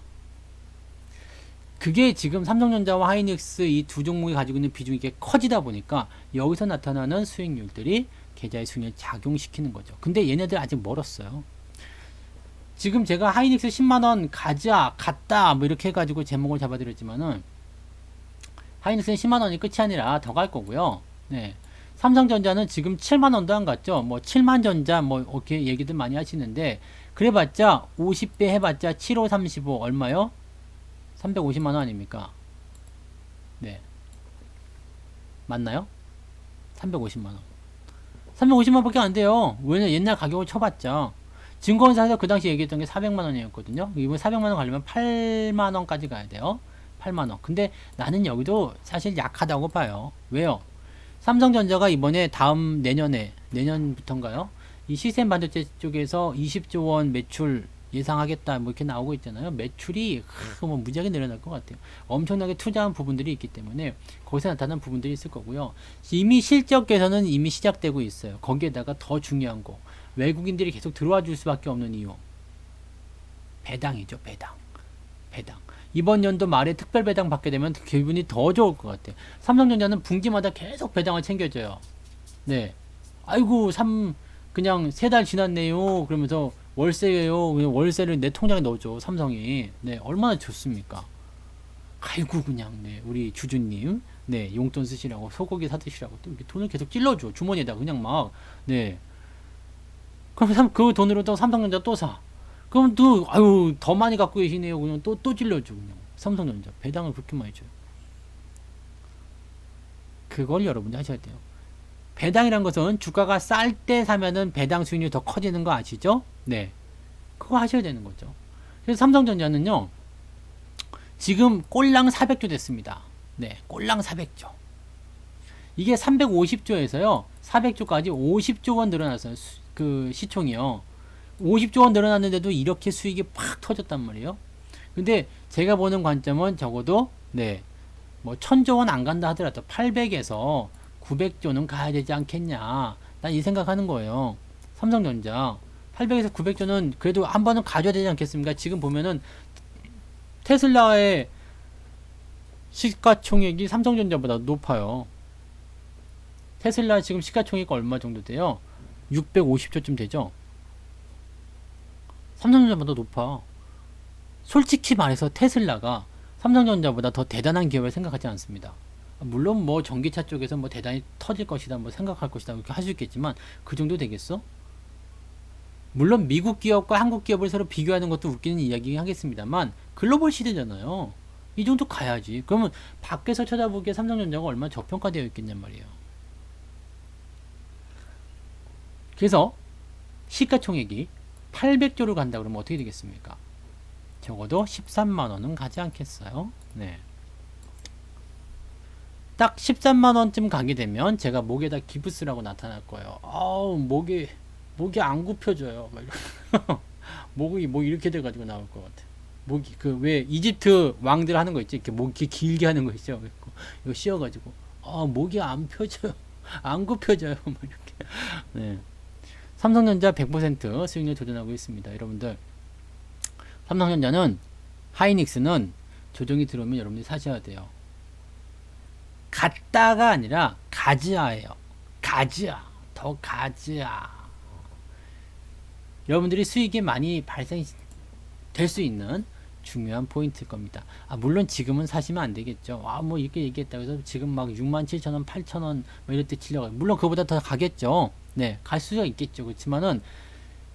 그게 지금 삼성전자와 하이닉스 이 두 종목이 가지고 있는 비중이 이렇게 커지다 보니까 여기서 나타나는 수익률들이 계좌의 수익률을 작용시키는 거죠. 근데 얘네들 아직 멀었어요. 지금 제가 하이닉스 10만원 갔다 뭐 이렇게 해가지고 제목을 잡아드렸지만은 하이닉스는 10만원이 끝이 아니라 더 갈 거고요. 네. 삼성전자는 지금 7만원도 안 갔죠. 뭐 7만전자 뭐 이렇게 얘기들 많이 하시는데 그래봤자 50배 해봤자 75, 35 얼마요? 350만원 아닙니까? 네. 맞나요? 350만원. 350만원 밖에 안 돼요. 왜냐 옛날 가격을 쳐봤자. 증권사에서 그 당시 얘기했던 게 400만원이었거든요. 이번 400만원 가려면 8만원까지 가야 돼요. 8만원. 근데 나는 여기도 사실 약하다고 봐요. 왜요? 삼성전자가 이번에 다음 내년부터인가요? 이 시스템 반도체 쪽에서 20조 원 매출 예상하겠다 뭐 이렇게 나오고 있잖아요. 매출이 뭐 무지하게 늘어날 것 같아요. 엄청나게 투자한 부분들이 있기 때문에 거기서 나타나는 부분들이 있을 거고요. 이미 실적 개선은 이미 시작되고 있어요. 거기에다가 더 중요한 거 외국인들이 계속 들어와 줄 수밖에 없는 이유 배당이죠. 배당 이번 연도 말에 특별 배당 받게 되면 기분이 더 좋을 것 같아요. 삼성전자는 분기마다 계속 배당을 챙겨줘요. 네, 아이고 그냥 3달 지났네요 그러면서 월세예요. 그냥 월세를 내 통장에 넣어줘 삼성이. 네, 얼마나 좋습니까? 아이고 그냥 네 우리 주주님 네 용돈 쓰시라고 소고기 사드시라고 또 이렇게 돈을 계속 찔러줘 주머니에다 그냥 막 네. 그럼 그 돈으로 또 삼성전자 또 사. 그럼 또 아유 더 많이 갖고 계시네요. 그냥 또 찔러줘 그냥 삼성전자 배당을 그렇게 많이 줘요. 그걸 여러분이 하셔야 돼요. 배당이란 것은 주가가 쌀 때 사면은 배당 수익률이 더 커지는 거 아시죠? 네. 그거 하셔야 되는 거죠. 그래서 삼성전자는요, 지금 꼴랑 400조 됐습니다. 네. 꼴랑 400조. 이게 350조에서요, 400조까지 50조 원 늘어났어요. 그 시총이요. 50조 원 늘어났는데도 이렇게 수익이 팍 터졌단 말이에요. 근데 제가 보는 관점은 적어도, 네. 뭐 1000조 원 안 간다 하더라도 800에서 900조는 가야 되지 않겠냐. 난 이 생각하는 거예요. 삼성전자 800에서 900조는 그래도 한 번은 가져야 되지 않겠습니까? 지금 보면은 테슬라의 시가총액이 삼성전자보다 높아요. 테슬라 지금 시가총액 얼마 정도 돼요? 650조쯤 되죠? 삼성전자보다 높아. 솔직히 말해서 테슬라가 삼성전자보다 더 대단한 기업을 생각하지 않습니다. 물론 뭐 전기차 쪽에서 뭐 대단히 터질 것이다, 뭐 생각할 것이다, 이렇게 할 수 있겠지만 그 정도 되겠어? 물론 미국 기업과 한국 기업을 서로 비교하는 것도 웃기는 이야기 하겠습니다만 글로벌 시대잖아요. 이 정도 가야지. 그러면 밖에서 쳐다보기에 삼성전자가 얼마나 저평가되어 있겠냔 말이에요. 그래서 시가총액이 800조를 간다 그러면 어떻게 되겠습니까? 적어도 13만 원은 가지 않겠어요? 네. 딱 13만 원쯤 가게 되면 제가 목에다 기부스라고 나타날 거예요. 아우, 목이 안 굽혀져요. 막 목이 뭐 이렇게 돼가지고 나올 것 같아. 목이 그 왜 이집트 왕들 하는 거 있지? 이렇게 목이 길게 하는 거 있죠? 이거 씌워가지고 목이 안 펴져요. 안 굽혀져요. 막 이렇게. 네. 삼성전자 100% 수익률 도전하고 있습니다. 여러분들 삼성전자는 하이닉스는 조정이 들어오면 여러분들이 사셔야 돼요. 갔다가 아니라 가즈아예요. 가즈아. 더 가즈아. 여러분들이 수익이 많이 발생될 수 있는 중요한 포인트일 겁니다. 물론 지금은 사시면 안 되겠죠. 뭐 이렇게 얘기했다고 해서 지금 막 67,000원, 8,000원 뭐 이럴 때 치려고. 물론 그거보다 더 가겠죠. 네, 갈 수가 있겠죠. 그렇지만은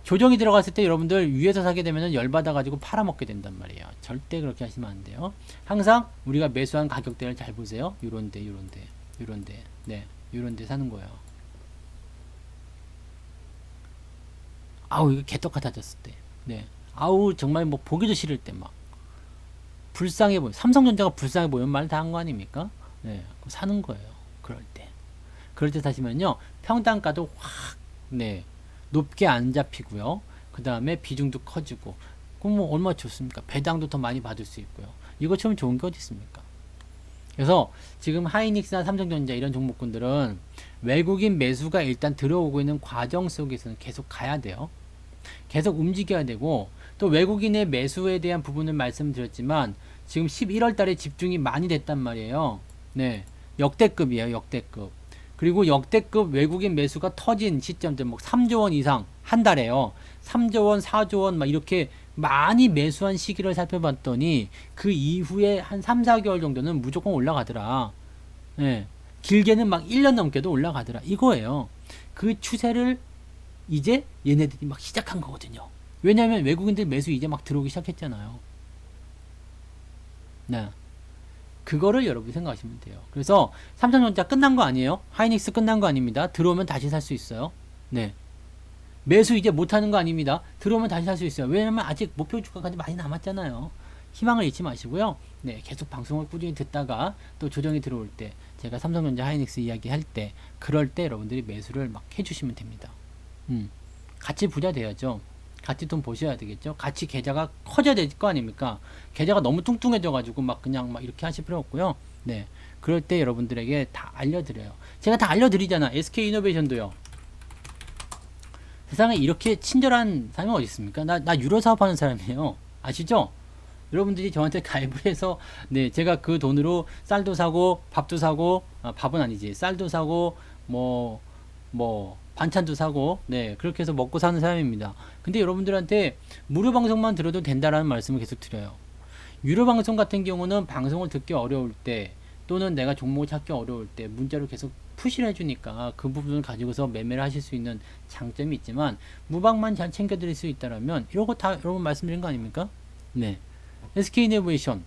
조정이 들어갔을 때 여러분들 위에서 사게 되면 열받아가지고 팔아먹게 된단 말이에요. 절대 그렇게 하시면 안 돼요. 항상 우리가 매수한 가격대를 잘 보세요. 요런데, 네, 요런데 사는 거예요. 이거 개떡 같아졌을 때. 네. 정말 뭐 보기도 싫을 때 막. 불쌍해 보여. 삼성전자가 불쌍해 보이면 말 다 한 거 아닙니까? 네. 사는 거예요. 그럴 때. 그럴 때 사시면요. 평단가도 확, 네. 높게 안 잡히고요. 그 다음에 비중도 커지고. 그럼 뭐 얼마나 좋습니까? 배당도 더 많이 받을 수 있고요. 이것처럼 좋은 게 어디 있습니까? 그래서 지금 하이닉스나 삼성전자 이런 종목군들은 외국인 매수가 일단 들어오고 있는 과정 속에서는 계속 가야 돼요. 계속 움직여야 되고, 또 외국인의 매수에 대한 부분을 말씀드렸지만 지금 11월 달에 집중이 많이 됐단 말이에요. 네. 역대급이에요. 역대급. 그리고 역대급 외국인 매수가 터진 시점들 뭐 3조 원 이상 한 달에요. 3조 원, 4조 원 막 이렇게 많이 매수한 시기를 살펴봤더니 그 이후에 한 3, 4개월 정도는 무조건 올라가더라. 네. 길게는 막 1년 넘게도 올라가더라. 이거예요. 그 추세를 이제 얘네들이 막 시작한 거거든요. 왜냐하면 외국인들 매수 이제 막 들어오기 시작했잖아요. 네. 그거를 여러분이 생각하시면 돼요. 그래서 삼성전자 끝난 거 아니에요? 하이닉스 끝난 거 아닙니다. 들어오면 다시 살 수 있어요. 네. 매수 이제 못하는 거 아닙니다. 들어오면 다시 살 수 있어요. 왜냐면 아직 목표 주가까지 많이 남았잖아요. 희망을 잃지 마시고요. 네, 계속 방송을 꾸준히 듣다가 또 조정이 들어올 때 제가 삼성전자 하이닉스 이야기 할 때 그럴 때 여러분들이 매수를 막 해주시면 됩니다. 같이 부자 돼야죠. 같이 돈 보셔야 되겠죠. 같이 계좌가 커져야 될 거 아닙니까? 계좌가 너무 뚱뚱해져 가지고 막 그냥 막 이렇게 하실 필요 없고요. 네. 그럴 때 여러분들에게 다 알려드려요. 제가 다 알려드리잖아. SK이노베이션도요. 세상에 이렇게 친절한 사람이 어디 있습니까? 나 유로 사업하는 사람이에요. 아시죠? 여러분들이 저한테 가입을 해서 네, 제가 그 돈으로 쌀도 사고 밥도 사고 밥은 아니지. 쌀도 사고 뭐 반찬도 사고 네, 그렇게 해서 먹고 사는 사람입니다. 근데 여러분들한테 무료 방송만 들어도 된다라는 말씀을 계속 드려요. 유료 방송 같은 경우는 방송을 듣기 어려울 때 또는 내가 종목을 찾기 어려울 때 문자로 계속 푸시를 해주니까 그 부분을 가지고서 매매를 하실 수 있는 장점이 있지만 무방만 잘 챙겨드릴 수 있다라면 이런 거 다 여러분 말씀드린 거 아닙니까? 네. SK이노베이션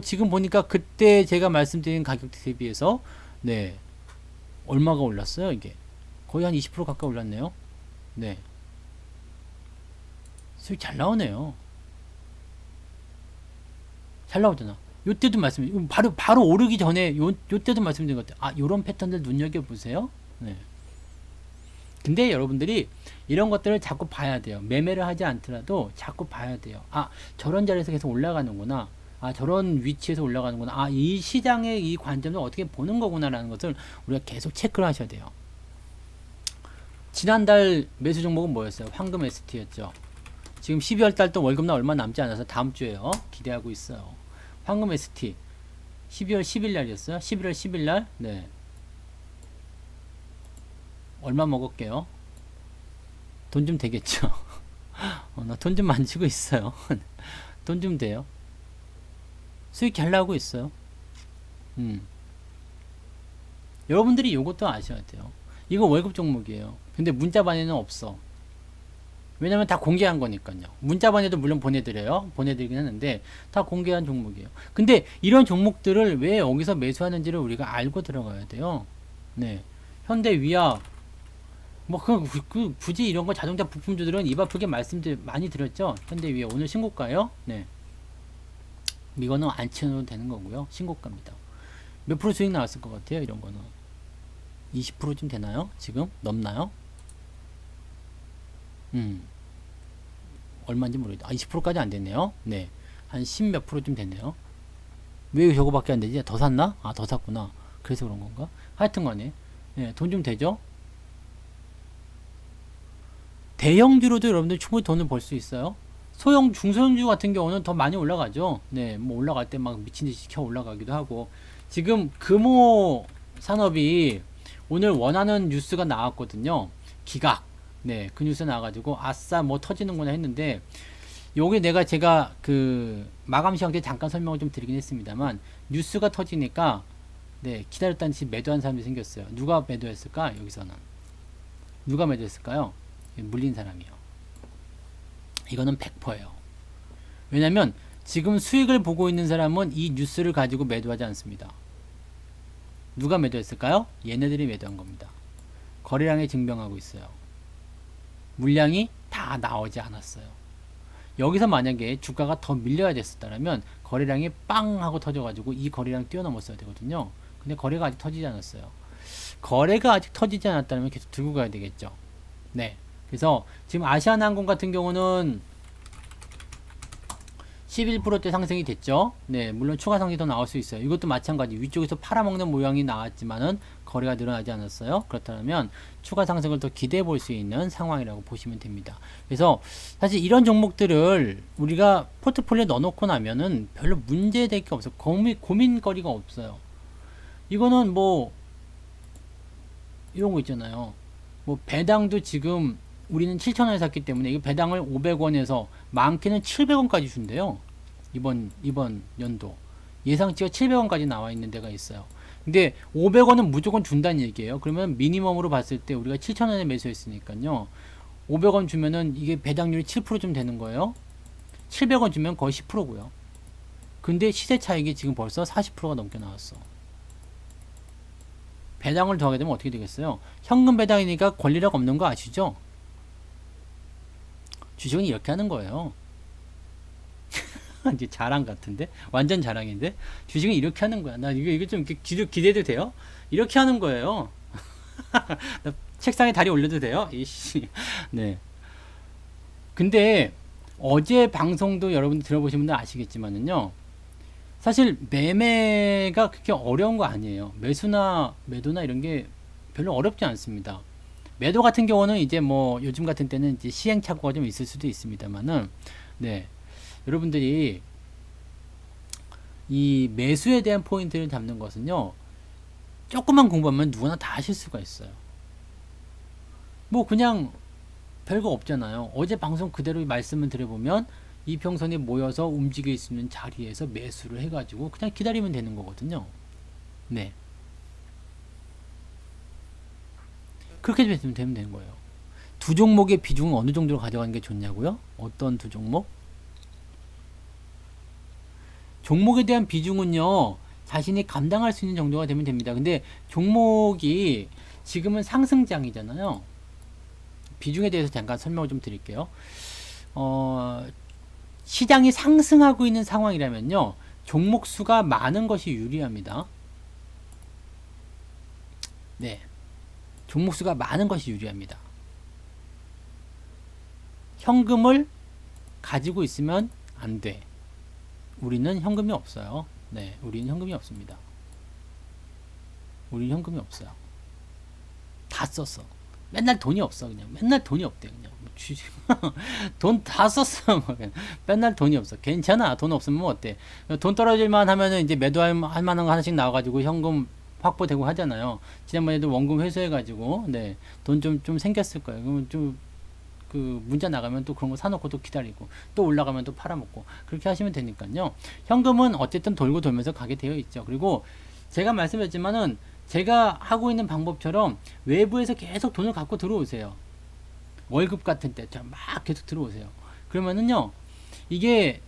지금 보니까 그때 제가 말씀드린 가격 대비해서 네, 얼마가 올랐어요 이게? 거의 한 20% 가까이 올랐네요. 네. 수익 잘 나오네요. 잘 나오잖아. 요때도 바로 오르기 전에 요때도 말씀드린 것 같아요. 요런 패턴들 눈여겨보세요. 네. 근데 여러분들이 이런 것들을 자꾸 봐야 돼요. 매매를 하지 않더라도 자꾸 봐야 돼요. 저런 자리에서 계속 올라가는구나. 저런 위치에서 올라가는구나. 이 시장의 이 관점을 어떻게 보는 거구나라는 것을 우리가 계속 체크를 하셔야 돼요. 지난달 매수 종목은 뭐였어요? 황금 ST였죠. 지금 12월 달 또 월급날 얼마 남지 않아서 다음 주에요. 기대하고 있어요. 황금 ST 12월 10일 날이었어요. 11월 10일 날. 네. 얼마 먹을게요? 돈 좀 되겠죠? 나 돈 좀 만지고 있어요. 돈 좀 돼요. 수익 잘 나오고 있어요. 여러분들이 이것도 아셔야 돼요. 이거 월급 종목이에요. 근데 문자반에는 없어. 왜냐면 다 공개한 거니까요. 문자반에도 물론 보내드리긴 하는데 다 공개한 종목이에요. 근데 이런 종목들을 왜 여기서 매수하는지를 우리가 알고 들어가야 돼요. 네. 현대위약 뭐 굳이 이런 거 자동차 부품주들은 입 아프게 말씀들 많이 드렸죠. 현대위약 오늘 신고가요. 네. 이거는 안 치워도 되는 거고요. 신고가입니다. 몇 프로 수익 나왔을 것 같아요? 이런 거는 20%쯤 되나요? 지금 넘나요? 얼마인지 모르겠다. 20%까지 안 됐네요. 네. 한 10 몇 프로쯤 됐네요. 왜 저거밖에 안 되지? 더 샀나? 아, 더 샀구나. 그래서 그런 건가? 하여튼 간에. 네, 돈 좀 되죠? 대형주로도 여러분들 충분히 돈을 벌 수 있어요. 소형, 중소형주 같은 경우는 더 많이 올라가죠. 네, 뭐 올라갈 때 막 미친 듯이 켜 올라가기도 하고. 지금 금호 산업이 오늘 원하는 뉴스가 나왔거든요. 기각. 네, 그 뉴스 나와가지고 아싸 뭐 터지는구나 했는데 요게 제가 그 마감 시황 때 잠깐 설명을 좀 드리긴 했습니다만 뉴스가 터지니까 네, 기다렸다는 듯이 매도한 사람이 생겼어요. 누가 매도했을까? 여기서는 누가 매도했을까요? 물린 사람이요. 이거는 100%예요. 왜냐면 지금 수익을 보고 있는 사람은 이 뉴스를 가지고 매도하지 않습니다. 누가 매도했을까요? 얘네들이 매도한 겁니다. 거래량에 증명하고 있어요. 물량이 다 나오지 않았어요. 여기서 만약에 주가가 더 밀려야 됐었다면 거래량이 빵 하고 터져가지고 이 거래량 뛰어넘었어야 되거든요. 근데 거래가 아직 터지지 않았어요. 거래가 아직 터지지 않았다면 계속 들고 가야 되겠죠. 네. 그래서 지금 아시아나항공 같은 경우는 11%대 상승이 됐죠. 네, 물론 추가 상승이 더 나올 수 있어요. 이것도 마찬가지. 위쪽에서 팔아먹는 모양이 나왔지만은 거래가 늘어나지 않았어요. 그렇다면 추가 상승을 더 기대해 볼 수 있는 상황이라고 보시면 됩니다. 그래서 사실 이런 종목들을 우리가 포트폴리오에 넣어놓고 나면은 별로 문제될 게 없어요. 고민거리가 없어요. 이거는 뭐 이런 거 있잖아요. 뭐 배당도 지금 우리는 7,000원에 샀기 때문에 이 배당을 500원에서 많게는 700원까지 준대요. 이번 연도 예상치가 700원까지 나와 있는 데가 있어요. 근데 500원은 무조건 준다는 얘기예요. 그러면 미니멈으로 봤을 때 우리가 7,000원에 매수했으니까요. 500원 주면은 이게 배당률이 7%좀 되는 거예요. 700원 주면 거의 10%고요. 근데 시세 차익이 지금 벌써 40%가 넘게 나왔어. 배당을 더하게 되면 어떻게 되겠어요? 현금 배당이니까 권리력 없는 거 아시죠? 주식은 이렇게 하는 거예요. 이제 자랑 같은데? 완전 자랑인데? 주식은 이렇게 하는 거야. 나 이거 좀 기대도 돼요? 이렇게 하는 거예요. 나 책상에 다리 올려도 돼요? 이씨. 네. 근데 어제 방송도 여러분 들어보신 분들 아시겠지만은요. 사실 매매가 그렇게 어려운 거 아니에요. 매도나 이런 게 별로 어렵지 않습니다. 매도 같은 경우는 이제 뭐 요즘 같은 때는 이제 시행착오가 좀 있을 수도 있습니다만은 네. 여러분들이 이 매수에 대한 포인트를 잡는 것은요. 조금만 공부하면 누구나 다 하실 수가 있어요. 뭐 그냥 별거 없잖아요. 어제 방송 그대로 말씀을 드려보면 이평선이 모여서 움직일 수 있는 자리에서 매수를 해가지고 그냥 기다리면 되는 거거든요. 네. 그렇게 되면 되는 거예요. 두 종목의 비중은 어느 정도로 가져가는 게 좋냐고요? 어떤 두 종목? 종목에 대한 비중은요, 자신이 감당할 수 있는 정도가 되면 됩니다. 근데 종목이 지금은 상승장이잖아요. 비중에 대해서 잠깐 설명을 좀 드릴게요. 시장이 상승하고 있는 상황이라면요, 종목 수가 많은 것이 유리합니다. 네. 종목 수가 많은 것이 유리합니다. 현금을 가지고 있으면 안 돼. 우리는 현금이 없어요. 네, 우리는 현금이 없습니다. 우리는 현금이 없어요. 다 썼어. 맨날 돈이 없어. 그냥 맨날 돈이 없대. 그냥 돈 다 썼어. 맨날 돈이 없어. 괜찮아. 돈 없으면 뭐 어때? 돈 떨어질만 하면은 이제 매도할 만한 거 하나씩 나와가지고 현금 확보되고 하잖아요. 지난번에도 원금 회수해가지고 네, 돈 좀 생겼을 거예요. 그러면 좀 그 문자 나가면 또 그런 거 사놓고 또 기다리고 또 올라가면 또 팔아먹고 그렇게 하시면 되니까요. 현금은 어쨌든 돌고 돌면서 가게 되어 있죠. 그리고 제가 말씀드렸지만은 제가 하고 있는 방법처럼 외부에서 계속 돈을 갖고 들어오세요. 월급 같은 때처럼 막 계속 들어오세요. 그러면은요, 이게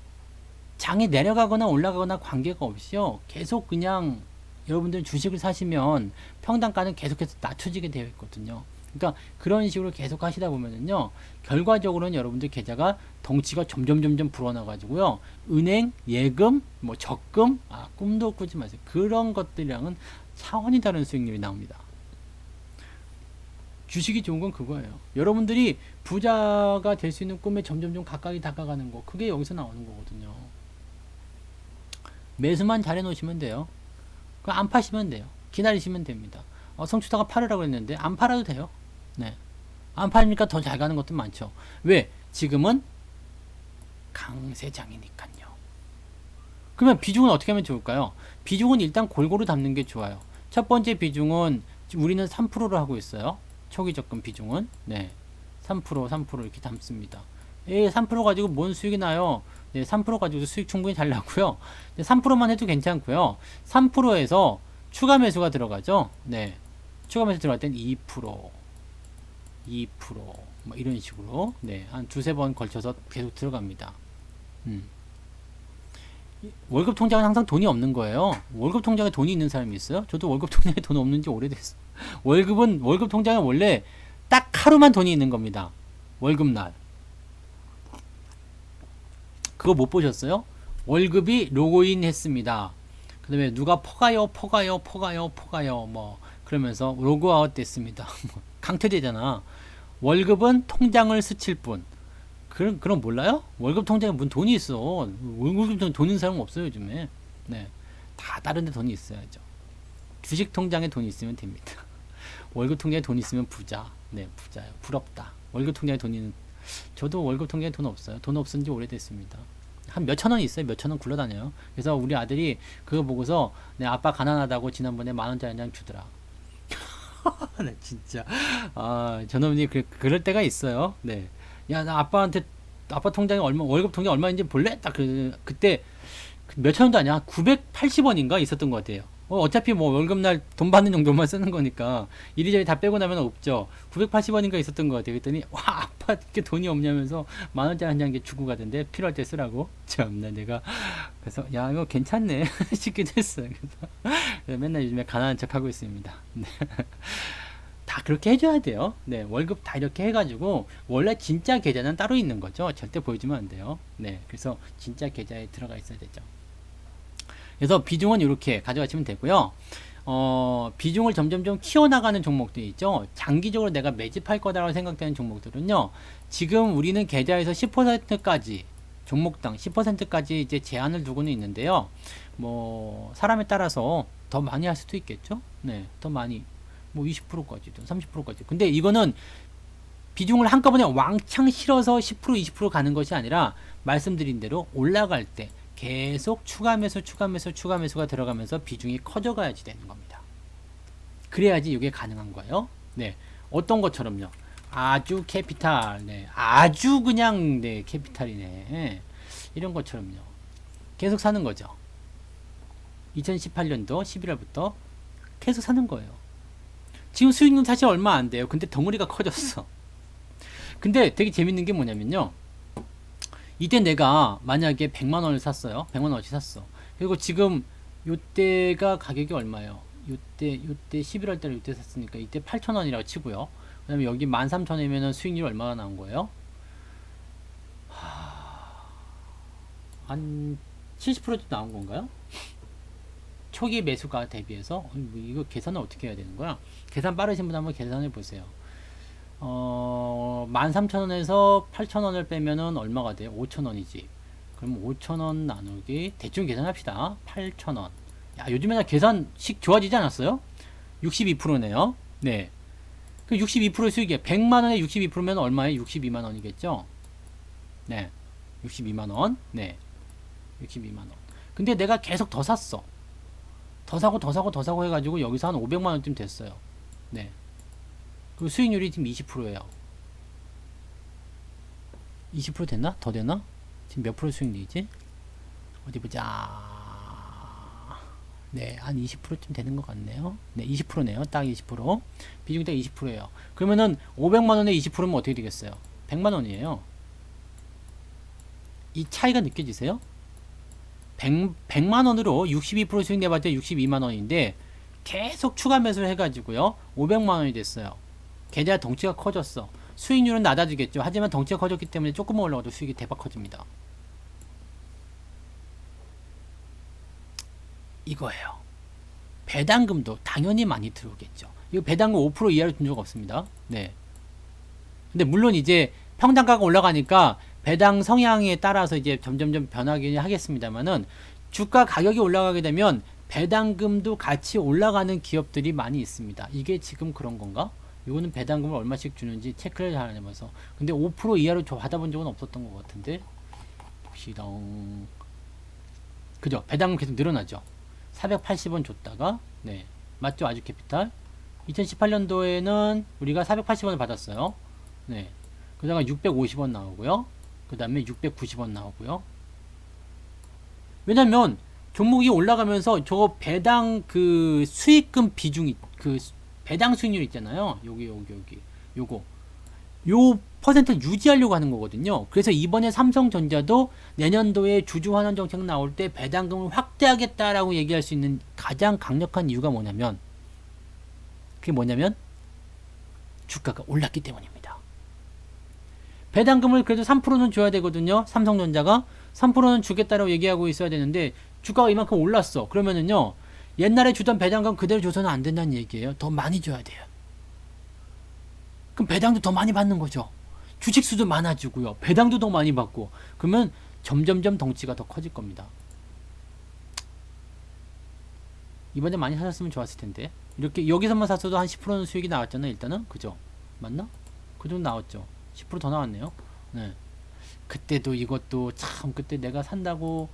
장이 내려가거나 올라가거나 관계가 없이요, 계속 그냥 여러분들 주식을 사시면 평단가는 계속해서 낮춰지게 되어 있거든요. 그러니까 그런 식으로 계속 하시다 보면은요, 결과적으로는 여러분들 계좌가 덩치가 점점 불어나 가지고요, 은행, 예금, 뭐 적금, 꿈도 꾸지 마세요. 그런 것들이랑은 차원이 다른 수익률이 나옵니다. 주식이 좋은 건 그거예요. 여러분들이 부자가 될 수 있는 꿈에 점점 가까이 다가가는 거, 그게 여기서 나오는 거거든요. 매수만 잘 해놓으시면 돼요. 안 파시면 돼요. 기다리시면 됩니다. 성추다가 팔으라고 했는데 안 팔아도 돼요. 네. 안 팔니까 더 잘 가는 것도 많죠. 왜? 지금은 강세장이니까요. 그러면 비중은 어떻게 하면 좋을까요? 비중은 일단 골고루 담는 게 좋아요. 첫 번째 비중은 우리는 3%로 하고 있어요. 초기 적금 비중은. 네. 3% 이렇게 담습니다. 3% 가지고 뭔 수익이 나요? 네, 3% 가지고 수익 충분히 잘 나고요. 3%만 해도 괜찮고요. 3%에서 추가 매수가 들어가죠. 네. 추가 매수 들어갈 땐 2%, 뭐 이런 식으로, 네, 한 두세 번 걸쳐서 계속 들어갑니다. 월급 통장은 항상 돈이 없는 거예요. 월급 통장에 돈이 있는 사람이 있어요? 저도 월급 통장에 돈 없는 지 오래됐어. 월급 통장에 원래 딱 하루만 돈이 있는 겁니다. 월급날. 그거 못 보셨어요? 월급이 로그인 했습니다. 그 다음에 누가 퍼가요, 뭐, 그러면서 로그아웃 됐습니다. 강퇴되잖아. 월급은 통장을 스칠 뿐. 그럼 몰라요? 월급 통장에 무슨 돈이 있어. 월급 통장에 돈 있는 사람은 없어요, 요즘에. 네. 다 다른 데 돈이 있어야죠. 주식 통장에 돈이 있으면 됩니다. 월급 통장에 돈 있으면 부자. 네, 부자요. 부럽다. 월급 통장에 돈 있는, 저도 월급 통장에 돈 없어요. 돈 없은 지 오래됐습니다. 한 몇천 원 있어요. 몇천 원 굴러다녀요. 그래서 우리 아들이 그거 보고서 내 아빠 가난하다고 지난번에 10,000원짜리 한 장 주더라. 나 진짜 저놈이 그럴 때가 있어요. 네. 야, 나 아빠한테 아빠 통장에 월급 통장 얼마인지 볼래? 딱 그때 몇천 원도 아니야. 980원인가 있었던 것 같아요. 어차피 뭐 월급날 돈 받는 정도만 쓰는 거니까 이리저리 다 빼고 나면 없죠. 980원인가 있었던 것 같아요. 그랬더니 와, 아빠 이렇게 돈이 없냐면서 10,000원짜리 한 장 주고 가던데 필요할 때 쓰라고. 참나 내가 그래서 야, 이거 괜찮네 싶게 됐어요. 그래서 맨날 요즘에 가난한 척 하고 있습니다. 네. 다 그렇게 해줘야 돼요. 네, 월급 다 이렇게 해가지고 원래 진짜 계좌는 따로 있는 거죠. 절대 보여주면 안 돼요. 네, 그래서 진짜 계좌에 들어가 있어야 되죠. 그래서 비중은 이렇게 가져가시면 되고요. 비중을 점점 키워나가는 종목들이 있죠. 장기적으로 내가 매집할 거다라고 생각되는 종목들은요. 지금 우리는 계좌에서 10%까지 종목당 10%까지 이제 제한을 두고는 있는데요. 뭐 사람에 따라서 더 많이 할 수도 있겠죠. 네, 더 많이 뭐 20%까지도 30%까지. 근데 이거는 비중을 한꺼번에 왕창 실어서 10% 20% 가는 것이 아니라 말씀드린 대로 올라갈 때 계속 추가 매수가 들어가면서 비중이 커져가야지 되는 겁니다. 그래야지 이게 가능한 거예요. 네, 어떤 것처럼요. 아주 캐피탈, 네, 아주 그냥 네 캐피탈이네. 이런 것처럼요. 계속 사는 거죠. 2018년도 11월부터 계속 사는 거예요. 지금 수익률 사실 얼마 안 돼요. 근데 덩어리가 커졌어. 근데 되게 재밌는 게 뭐냐면요. 이때 내가 만약에 100만 원을 샀어요. 100만 원어치 샀어. 그리고 지금 요때가 가격이 얼마예요? 요때 11월 달에 요때 샀으니까 이때 8,000원이라고 치고요. 그 다음에 여기 13,000원이면 수익률 얼마나 나온 거예요? 한 70% 나온 건가요? 초기 매수가 대비해서 이거 계산을 어떻게 해야 되는 거야? 계산 빠르신 분 한번 계산해 보세요. 13,000원에서 8,000원을 빼면은 얼마가 돼요? 5,000원이지. 그럼 5,000원 나누기 대충 계산합시다. 8,000원. 야, 요즘에는 계산식 좋아지지 않았어요? 62%네요. 네. 그 62% 수익이에요. 100만 원에 62%면 얼마예요? 62만 원이겠죠? 네. 62만 원. 네. 62만 원. 근데 내가 계속 더 샀어. 더 사고 해가지고 여기서 한 500만 원쯤 됐어요. 네. 그 수익률이 지금 20%예요. 20% 됐나? 더 되나? 지금 몇 프로 수익률이지? 어디 보자. 네, 한 20%쯤 되는 것 같네요. 네, 20%네요. 딱 20%. 비중이 딱 20%예요. 그러면은 500만 원에 20%면 어떻게 되겠어요? 100만 원이에요. 이 차이가 느껴지세요? 100만 원으로 62% 수익 내봤자 62만 원인데 계속 추가 매수를 해가지고요. 500만 원이 됐어요. 계좌 덩치가 커졌어. 수익률은 낮아지겠죠. 하지만 덩치가 커졌기 때문에 조금만 올라가도 수익이 대박 커집니다. 이거예요. 배당금도 당연히 많이 들어오겠죠. 이거 배당금 5% 이하로 준 적 없습니다. 네. 근데 물론 이제 평당가가 올라가니까 배당 성향에 따라서 이제 점점점 변하긴 하겠습니다만은 주가 가격이 올라가게 되면 배당금도 같이 올라가는 기업들이 많이 있습니다. 이게 지금 그런 건가? 이거는 배당금을 얼마씩 주는지 체크를 잘 안 해봐서. 근데 5% 이하로 받아본 적은 없었던 것 같은데. 봅시다. 그죠? 배당금 계속 늘어나죠. 480원 줬다가, 네. 맞죠? 아주캐피탈. 2018년도에는 우리가 480원을 받았어요. 네. 그다가 650원 나오고요. 그 다음에 690원 나오고요. 왜냐면 종목이 올라가면서 저 배당 그 수익금 비중이 그 배당 수익률 있잖아요. 여기 요거 요 퍼센트를 유지하려고 하는 거거든요. 그래서 이번에 삼성전자도 내년도에 주주 환원 정책 나올 때 배당금을 확대하겠다라고 얘기할 수 있는 가장 강력한 이유가 뭐냐면 그게 뭐냐면 주가가 올랐기 때문입니다. 배당금을 그래도 3%는 줘야 되거든요. 삼성전자가 3%는 주겠다라고 얘기하고 있어야 되는데 주가가 이만큼 올랐어. 그러면은요. 옛날에 주던 배당금 그대로 줘서는 안 된다는 얘기예요. 더 많이 줘야 돼요. 그럼 배당도 더 많이 받는 거죠. 주식수도 많아지고요. 배당도 더 많이 받고 그러면 점점점 덩치가 더 커질 겁니다. 이번에 많이 사셨으면 좋았을 텐데 이렇게 여기서만 샀어도 한 10%는 수익이 나왔잖아요. 일단은 그죠? 맞나? 그 정도 나왔죠. 10% 더 나왔네요. 네. 그때도 이것도 참 그때 내가 산다고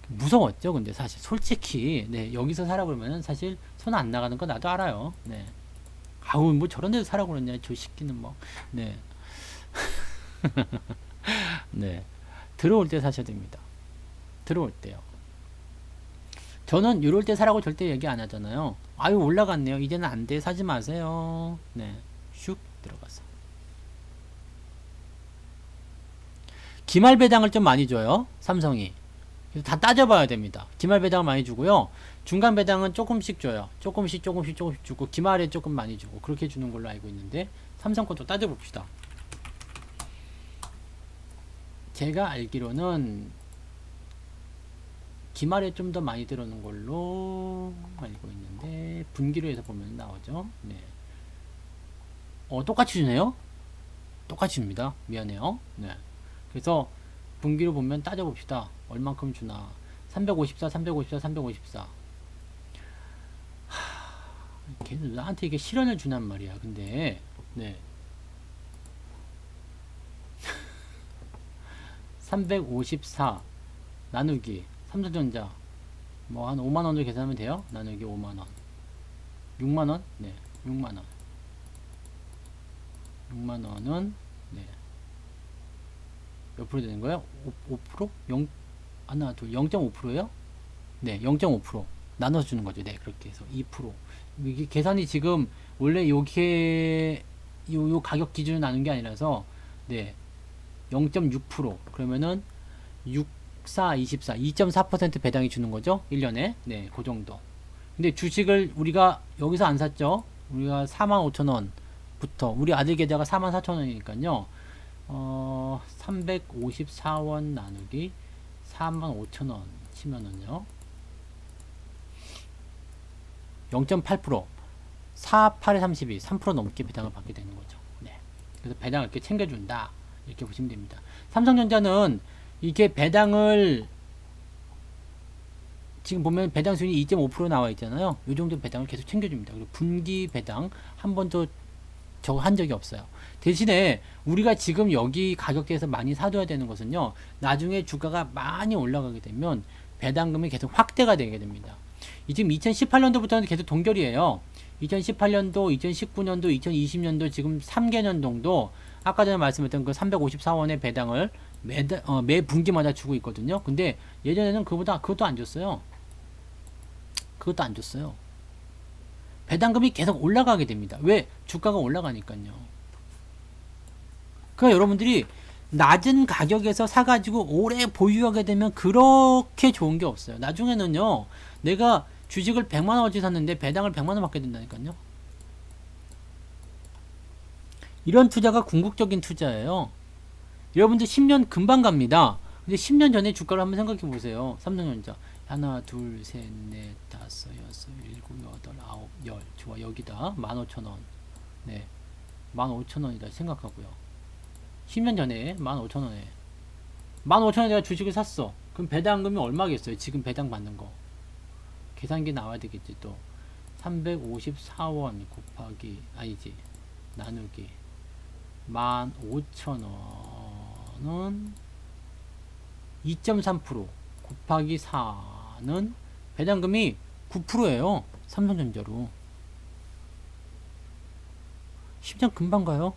무서웠죠. 근데 사실 솔직히 네, 여기서 사라 그러면은 사실 손 안 나가는 거 나도 알아요. 네. 아우 뭐 저런 데서 사라 그러냐 저 새끼는 뭐. 네. 네. 들어올 때 사셔야 됩니다. 들어올 때요. 저는 이럴 때 사라고 절대 얘기 안 하잖아요. 아유 올라갔네요. 이제는 안 돼. 사지 마세요. 네. 슉 들어가서. 기말 배당을 좀 많이 줘요. 삼성이. 그래서 다 따져봐야 됩니다. 기말 배당을 많이 주고요. 중간 배당은 조금씩 줘요. 조금씩 주고 기말에 조금 많이 주고 그렇게 주는 걸로 알고 있는데 삼성 것도 따져봅시다. 제가 알기로는 기말에 좀 더 많이 들어오는 걸로 알고 있는데 분기로 해서 보면 나오죠. 네. 똑같이 주네요. 똑같이 줍니다. 미안해요. 네. 그래서 분기로 보면 따져봅시다. 얼만큼 주나. 354. 걔는 나한테 이게 실현을 주난 말이야. 근데 네. 354 나누기 삼성전자 뭐 한 5만원으로 계산하면 돼요. 나누기 5만원 6만원? 네 6만원 6만원은 네. 몇 프로 되는 거예요? 5%? 0, 하나, 둘, 0.5%예요? 네, 0.5% 나눠서 주는 거죠. 네, 그렇게 해서 2%. 이게 계산이 지금 원래 요게 요 가격 기준을 나눈 게 아니라서 네, 0.6% 그러면은 6, 4, 24, 2.4% 배당이 주는 거죠. 1년에. 네, 그 정도. 근데 주식을 우리가 여기서 안 샀죠. 우리가 45,000원부터 우리 아들 계좌가 44,000원이니까요. 354원 나누기 45,000원 치면은요 0.8% 4, 8에 32 3% 넘게 배당을 받게 되는 거죠. 네. 그래서 배당을 이렇게 챙겨준다 이렇게 보시면 됩니다. 삼성전자는 이게 배당을 지금 보면 배당 수익이 2.5% 나와 있잖아요. 이 정도 배당을 계속 챙겨줍니다. 그리고 분기 배당 한 번도 저거 한 적이 없어요. 대신에 우리가 지금 여기 가격대에서 많이 사둬야 되는 것은요. 나중에 주가가 많이 올라가게 되면 배당금이 계속 확대가 되게 됩니다. 지금 2018년도부터는 계속 동결이에요. 2018년도, 2019년도, 2020년도 지금 3개년 정도 아까 전에 말씀했던 그 354원의 배당을 매 분기마다 주고 있거든요. 근데 예전에는 그것도 안 줬어요. 그것도 안 줬어요. 배당금이 계속 올라가게 됩니다. 왜? 주가가 올라가니까요. 그러니까 여러분들이 낮은 가격에서 사가지고 오래 보유하게 되면 그렇게 좋은 게 없어요. 나중에는요, 내가 주식을 100만원어치 샀는데 배당을 100만원 받게 된다니까요. 이런 투자가 궁극적인 투자예요. 여러분들 10년 금방 갑니다. 근데 10년 전에 주가를 한번 생각해 보세요. 삼성전자. 하나, 둘, 셋, 넷, 다섯, 여섯, 일곱, 여덟, 아홉, 열. 좋아, 여기다. 15,000원. 네. 15,000원이다 생각하고요. 10년 전에 15,000원에. 15,000원에 내가 주식을 샀어. 그럼 배당금이 얼마겠어요? 지금 배당 받는 거. 계산기 나와야 되겠지, 또. 354원 곱하기, 아니지. 나누기. 15,000원은 2.3% 곱하기 4는 배당금이 9%예요. 삼성전자로. 10년 금방 가요.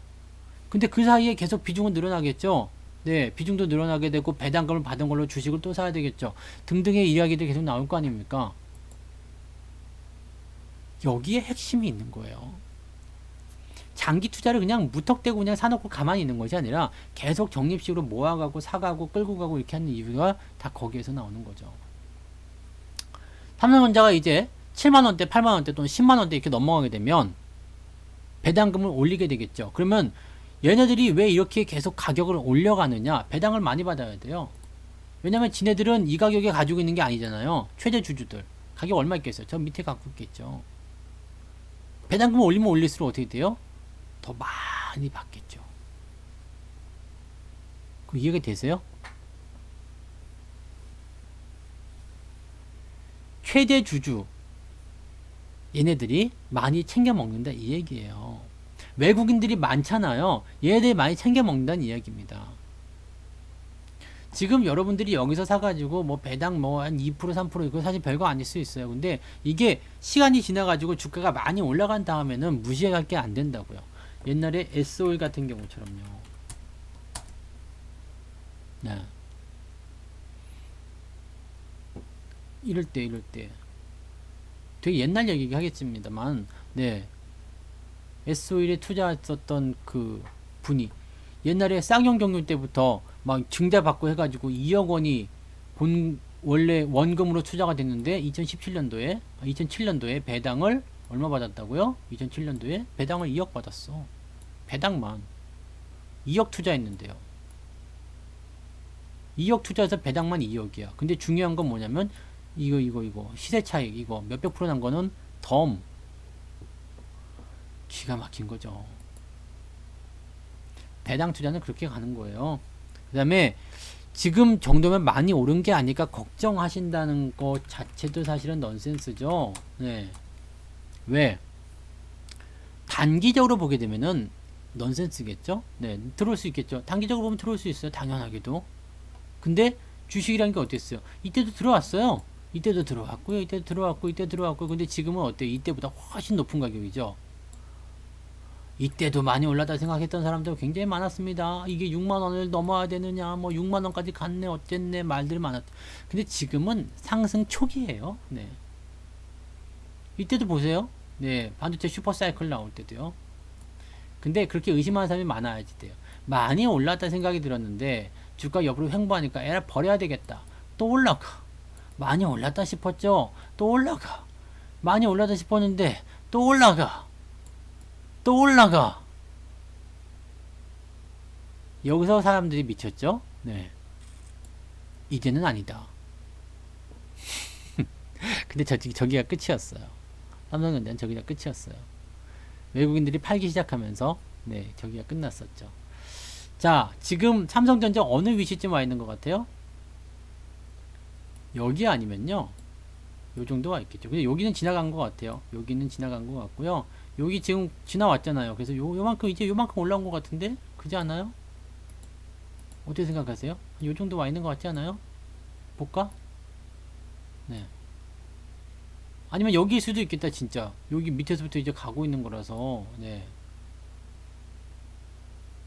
근데 그 사이에 계속 비중은 늘어나겠죠. 네, 비중도 늘어나게 되고 배당금을 받은 걸로 주식을 또 사야 되겠죠. 등등의 이야기들이 계속 나올 거 아닙니까? 여기에 핵심이 있는 거예요. 장기 투자를 그냥 무턱대고 그냥 사놓고 가만히 있는 것이 아니라 계속 적립식으로 모아가고 사가고 끌고 가고 이렇게 하는 이유가 다 거기에서 나오는 거죠. 삼성전자가 이제 7만원대, 8만원대 또는 10만원대 이렇게 넘어가게 되면 배당금을 올리게 되겠죠. 그러면 얘네들이 왜 이렇게 계속 가격을 올려가느냐? 배당을 많이 받아야 돼요. 왜냐면 지네들은 이 가격에 가지고 있는 게 아니잖아요. 최대 주주들. 가격 얼마 있겠어요? 저 밑에 갖고 있겠죠. 배당금을 올리면 올릴수록 어떻게 돼요? 더 많이 받겠죠. 그 이해가 되세요? 최대 주주 얘네들이 많이 챙겨 먹는다 이 얘기예요. 외국인들이 많잖아요. 얘네들이 많이 챙겨 먹는다는 이야기입니다. 지금 여러분들이 여기서 사가지고 뭐 배당 뭐 한 2% 3% 이거 사실 별거 아닐 수 있어요. 근데 이게 시간이 지나가지고 주가가 많이 올라간 다음에는 무시할 게 안 된다고요. 옛날에 S-오일 같은 경우처럼요. 네. 이럴 때 되게 옛날 얘기 하겠습니다만, 네. S-오일에 투자했었던 그 분이 옛날에 쌍용 경유 때부터 막 증대받고 해가지고 2억 원이 원래 원금으로 투자가 됐는데 2007년도에 배당을 얼마 받았다고요? 2007년도에 배당을 2억 받았어. 배당만 2억 투자했는데요. 2억 투자해서 배당만 2억이야. 근데 중요한 건 뭐냐면 이거 시세 차익 이거 몇백 프로 난 거는 덤 기가 막힌 거죠. 배당 투자는 그렇게 가는 거예요. 그 다음에 지금 정도면 많이 오른 게 아닐까 걱정하신다는 것 자체도 사실은 넌센스죠. 네. 왜? 단기적으로 보게 되면은 넌센스겠죠? 네. 들어올 수 있겠죠. 단기적으로 보면 들어올 수 있어요. 당연하게도. 근데 주식이라는 게 어땠어요? 이때도 들어왔어요. 이때도 들어왔고요. 이때도 들어왔고. 근데 지금은 어때요? 이때보다 훨씬 높은 가격이죠. 이때도 많이 올랐다 생각했던 사람들 굉장히 많았습니다. 이게 6만원을 넘어야 되느냐, 뭐 6만원까지 갔네, 어쨌네, 말들이 많았. 근데 지금은 상승 초기예요. 네. 이때도 보세요. 네. 반도체 슈퍼사이클 나올 때도요. 근데 그렇게 의심하는 사람이 많아야지 돼요. 많이 올랐다 생각이 들었는데, 주가 옆으로 횡보하니까 에라 버려야 되겠다. 또 올라가. 많이 올랐다 싶었죠? 또 올라가. 많이 올랐다 싶었는데, 또 올라가. 또 올라가. 여기서 사람들이 미쳤죠? 네. 이제는 아니다. 근데 저기가 끝이었어요. 삼성전자는 저기가 끝이었어요. 외국인들이 팔기 시작하면서 네, 저기가 끝났었죠. 자, 지금 삼성전자 어느 위치쯤 와 있는 것 같아요? 여기 아니면요. 요 정도 와 있겠죠. 근데 여기는 지나간 것 같아요. 여기는 지나간 것 같고요. 여기 지금 지나왔잖아요. 그래서 요만큼 이제 요만큼 올라온 것 같은데 그지 않아요? 어떻게 생각하세요? 요 정도 와 있는 것 같지 않아요? 볼까? 네. 아니면 여기일 수도 있겠다 진짜. 여기 밑에서부터 이제 가고 있는 거라서 네.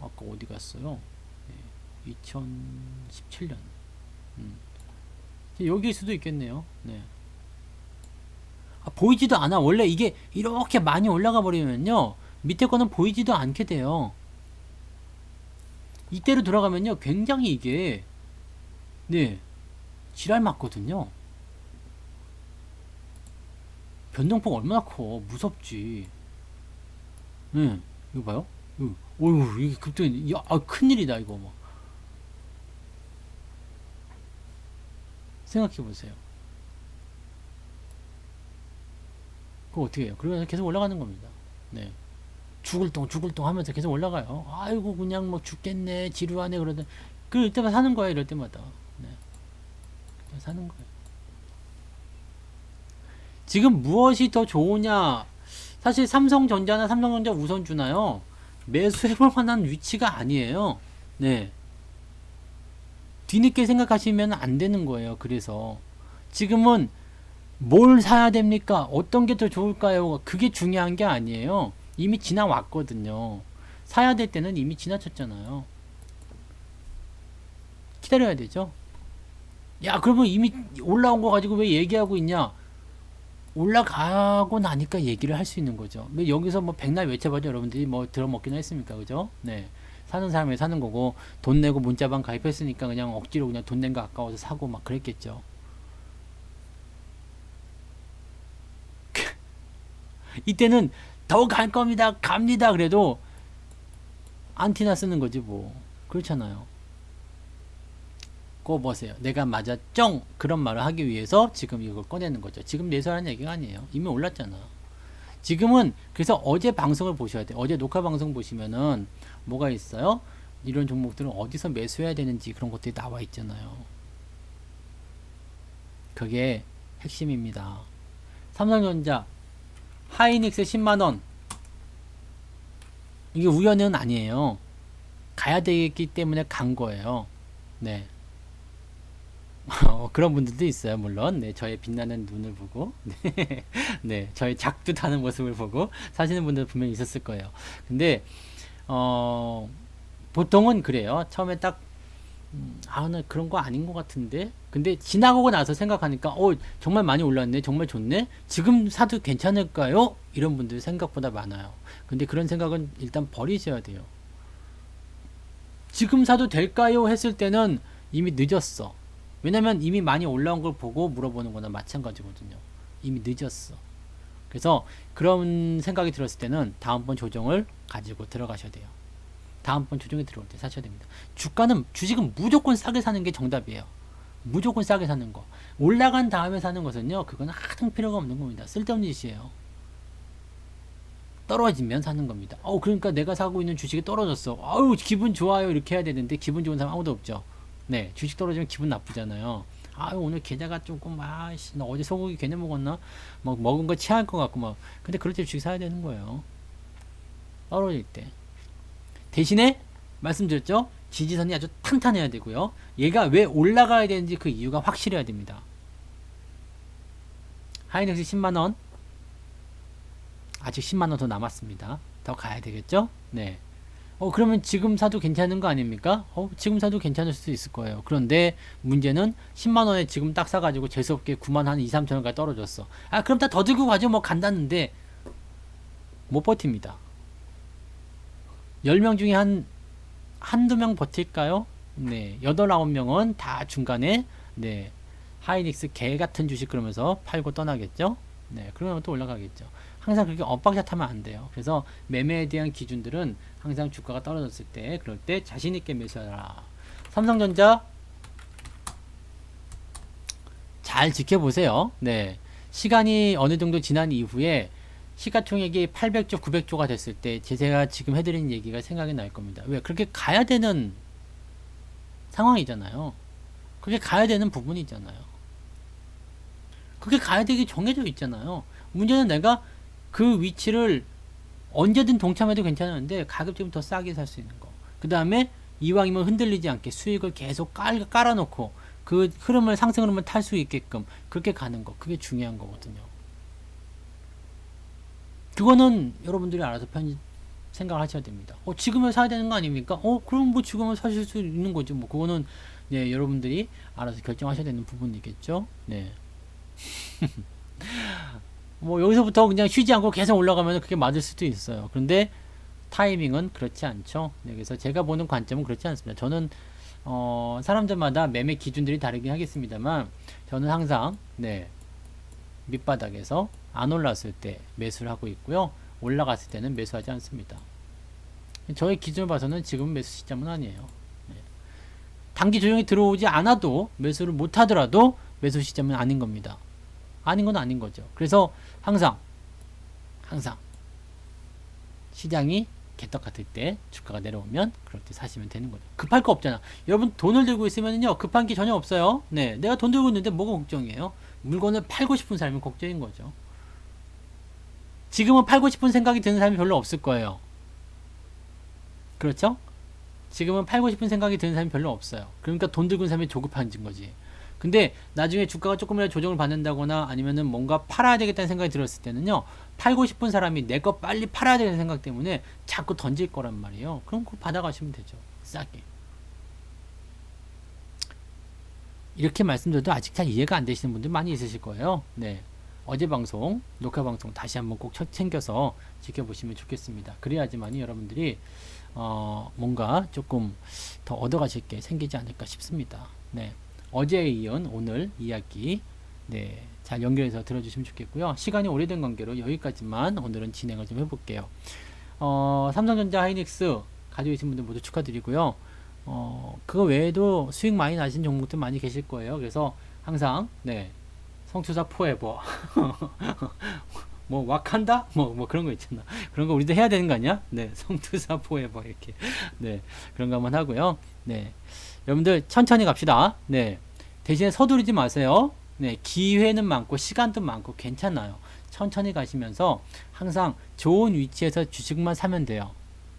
아까 어디 갔어요? 네. 2017년. 여기일 수도 있겠네요. 네. 보이지도 않아. 원래 이게 이렇게 많이 올라가 버리면요, 밑에 거는 보이지도 않게 돼요. 이때로 돌아가면요, 굉장히 이게, 네, 지랄 맞거든요. 변동폭 얼마나 커. 무섭지. 네, 이거 봐요. 어휴, 이게 급등이, 야, 큰일이다, 이거 뭐. 생각해보세요. 그거 어떻게 해요? 그러면서 계속 올라가는 겁니다. 네. 죽을 똥 하면서 계속 올라가요. 아이고, 그냥 뭐 죽겠네, 지루하네, 그러던. 그럴 때마다 사는 거예요, 이럴 때마다. 네. 사는 거예요. 지금 무엇이 더 좋으냐? 사실 삼성전자나 삼성전자 우선주나요, 매수해볼 만한 위치가 아니에요. 네. 뒤늦게 생각하시면 안 되는 거예요. 그래서 지금은 뭘 사야 됩니까? 어떤 게 더 좋을까요? 그게 중요한 게 아니에요. 이미 지나왔거든요. 사야 될 때는 이미 지나쳤잖아요. 기다려야 되죠. 야, 그러면 이미 올라온 거 가지고 왜 얘기하고 있냐? 올라가고 나니까 얘기를 할 수 있는 거죠. 여기서 뭐 백날 외쳐봐도 여러분들이 뭐 들어먹기는 했습니까? 그죠? 네. 사는 사람이 사는 거고, 돈 내고 문자방 가입했으니까 그냥 억지로 그냥 돈 낸 거 아까워서 사고 막 그랬겠죠. 이때는 더 갈 겁니다. 갑니다. 그래도 안티나 쓰는 거지 뭐. 그렇잖아요. 거 보세요. 내가 맞았쩡! 그런 말을 하기 위해서 지금 이걸 꺼내는 거죠. 지금 내수하는 얘기가 아니에요. 이미 올랐잖아. 지금은 그래서 어제 방송을 보셔야 돼요. 어제 녹화 방송 보시면은 뭐가 있어요? 이런 종목들은 어디서 매수해야 되는지 그런 것들이 나와 있잖아요. 그게 핵심입니다. 삼성전자 하이닉스 10만원, 이게 우연은 아니에요. 가야 되기 때문에 간 거예요. 네. 그런 분들도 있어요, 물론. 네, 저의 빛나는 눈을 보고, 네, 네, 저의 작두타는 모습을 보고 사시는 분들 분명히 있었을 거예요. 근데, 어, 보통은 그래요. 처음에 딱, 나 그런 거 아닌 것 같은데? 근데 지나고 나서 생각하니까, 정말 많이 올랐네? 정말 좋네? 지금 사도 괜찮을까요? 이런 분들 생각보다 많아요. 근데 그런 생각은 일단 버리셔야 돼요. 지금 사도 될까요? 했을 때는 이미 늦었어. 왜냐면 이미 많이 올라온 걸 보고 물어보는 거나 마찬가지거든요. 이미 늦었어. 그래서 그런 생각이 들었을 때는 다음번 조정을 가지고 들어가셔야 돼요. 다음번 조정이 들어올 때 사셔야 됩니다. 주식은 무조건 싸게 사는 게 정답이에요. 무조건 싸게 사는 거. 올라간 다음에 사는 것은요, 그건 하등 필요가 없는 겁니다. 쓸데없는 짓이에요. 떨어지면 사는 겁니다. 그러니까 내가 사고 있는 주식이 떨어졌어. 기분 좋아요. 이렇게 해야 되는데 기분 좋은 사람 아무도 없죠. 네, 주식 떨어지면 기분 나쁘잖아요. 오늘 계좌가 조금, 나 어제 소고기 괜히 먹었나? 막 먹은 거 체할 것 같고, 막. 근데 그럴 때 주식 사야 되는 거예요. 떨어질 때. 대신에, 말씀드렸죠? 지지선이 아주 탄탄해야 되고요. 얘가 왜 올라가야 되는지 그 이유가 확실해야 됩니다. 하이닉스 10만원. 아직 10만원 더 남았습니다. 더 가야 되겠죠? 네. 그러면 지금 사도 괜찮은 거 아닙니까? 지금 사도 괜찮을 수도 있을 거예요. 그런데 문제는 10만원에 지금 딱 사가지고 재수없게 9만 한 2, 3천원까지 떨어졌어. 그럼 다 더 들고 가죠. 뭐 간다는데 못 버팁니다. 10명 중에 한두 명 버틸까요? 네. 8, 9명은 다 중간에, 네, 하이닉스 개 같은 주식 그러면서 팔고 떠나겠죠? 네. 그러면 또 올라가겠죠. 항상 그렇게 엇박샷 하면 안 돼요. 그래서 매매에 대한 기준들은 항상 주가가 떨어졌을 때, 그럴 때 자신있게 매수하라. 삼성전자 잘 지켜보세요. 네. 시간이 어느 정도 지난 이후에 시가총액이 800조, 900조가 됐을 때 제가 지금 해드린 얘기가 생각이 날 겁니다. 왜? 그렇게 가야 되는 상황이잖아요. 그렇게 가야 되는 부분이잖아요. 그렇게 가야 되게 정해져 있잖아요. 문제는 내가 그 위치를 언제든 동참해도 괜찮은데 가급적이면 더 싸게 살 수 있는 거. 그 다음에 이왕이면 흔들리지 않게 수익을 계속 깔아놓고 그 상승 흐름을 탈 수 있게끔 그렇게 가는 거. 그게 중요한 거거든요. 그거는 여러분들이 알아서 생각하셔야 됩니다. 지금은 사야 되는 거 아닙니까? 그럼 뭐 지금은 사실 수 있는 거죠. 뭐 그거는, 네, 여러분들이 알아서 결정하셔야 되는 부분이겠죠. 네. 뭐 여기서부터 그냥 쉬지 않고 계속 올라가면 그게 맞을 수도 있어요. 그런데 타이밍은 그렇지 않죠. 네, 그래서 제가 보는 관점은 그렇지 않습니다. 저는 사람들마다 매매 기준들이 다르긴 하겠습니다만 저는 항상 네, 밑바닥에서 안 올랐을 때 매수를 하고 있고요. 올라갔을 때는 매수하지 않습니다. 저의 기준을 봐서는 지금 매수 시점은 아니에요. 네. 단기 조정이 들어오지 않아도 매수를 못 하더라도 매수 시점은 아닌 겁니다. 아닌 건 아닌 거죠. 그래서 항상 시장이 개떡 같을 때 주가가 내려오면 그럴 때 사시면 되는 거죠. 급할 거 없잖아. 여러분 돈을 들고 있으면요 급한 게 전혀 없어요. 네, 내가 돈 들고 있는데 뭐가 걱정이에요? 물건을 팔고 싶은 사람이 걱정인 거죠. 지금은 팔고 싶은 생각이 드는 사람이 별로 없을 거예요. 그렇죠? 지금은 팔고 싶은 생각이 드는 사람이 별로 없어요. 그러니까 돈 들고 있는 사람이 조급한 거지. 근데 나중에 주가가 조금이라도 조정을 받는다거나 아니면은 뭔가 팔아야 되겠다는 생각이 들었을 때는요, 팔고 싶은 사람이 내 거 빨리 팔아야 되는 생각 때문에 자꾸 던질 거란 말이에요. 그럼 그거 받아가시면 되죠. 싸게. 이렇게 말씀드려도 아직 잘 이해가 안 되시는 분들 많이 있으실 거예요. 네. 어제 방송, 녹화 방송 다시 한번 꼭 챙겨서 지켜보시면 좋겠습니다. 그래야지만이 여러분들이 뭔가 조금 더 얻어가실 게 생기지 않을까 싶습니다. 네. 어제에 이은 오늘 이야기 네, 잘 연결해서 들어주시면 좋겠고요. 시간이 오래된 관계로 여기까지만 오늘은 진행을 좀 해볼게요. 삼성전자, 하이닉스 가지고 계신 분들 모두 축하드리고요. 그거 외에도 수익 많이 나신 종목들 많이 계실 거예요. 그래서 항상 네, 성투사 포에버 뭐 와칸다 뭐 그런 거 있잖아. 그런 거 우리도 해야 되는 거 아니야? 네, 성투사 포에버 이렇게 네, 그런 거 한번 하고요. 네, 여러분들 천천히 갑시다. 네, 대신에 서두르지 마세요. 네, 기회는 많고 시간도 많고 괜찮아요. 천천히 가시면서 항상 좋은 위치에서 주식만 사면 돼요.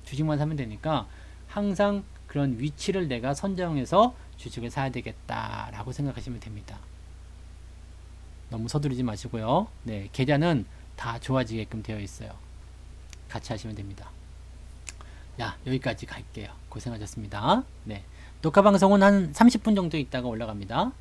주식만 사면 되니까 항상 그런 위치를 내가 선정해서 주식을 사야 되겠다라고 생각하시면 됩니다. 너무 서두르지 마시고요. 네, 계좌는 다 좋아지게끔 되어 있어요. 같이 하시면 됩니다. 자, 여기까지 갈게요. 고생하셨습니다. 네, 녹화 방송은 한 30분 정도 있다가 올라갑니다.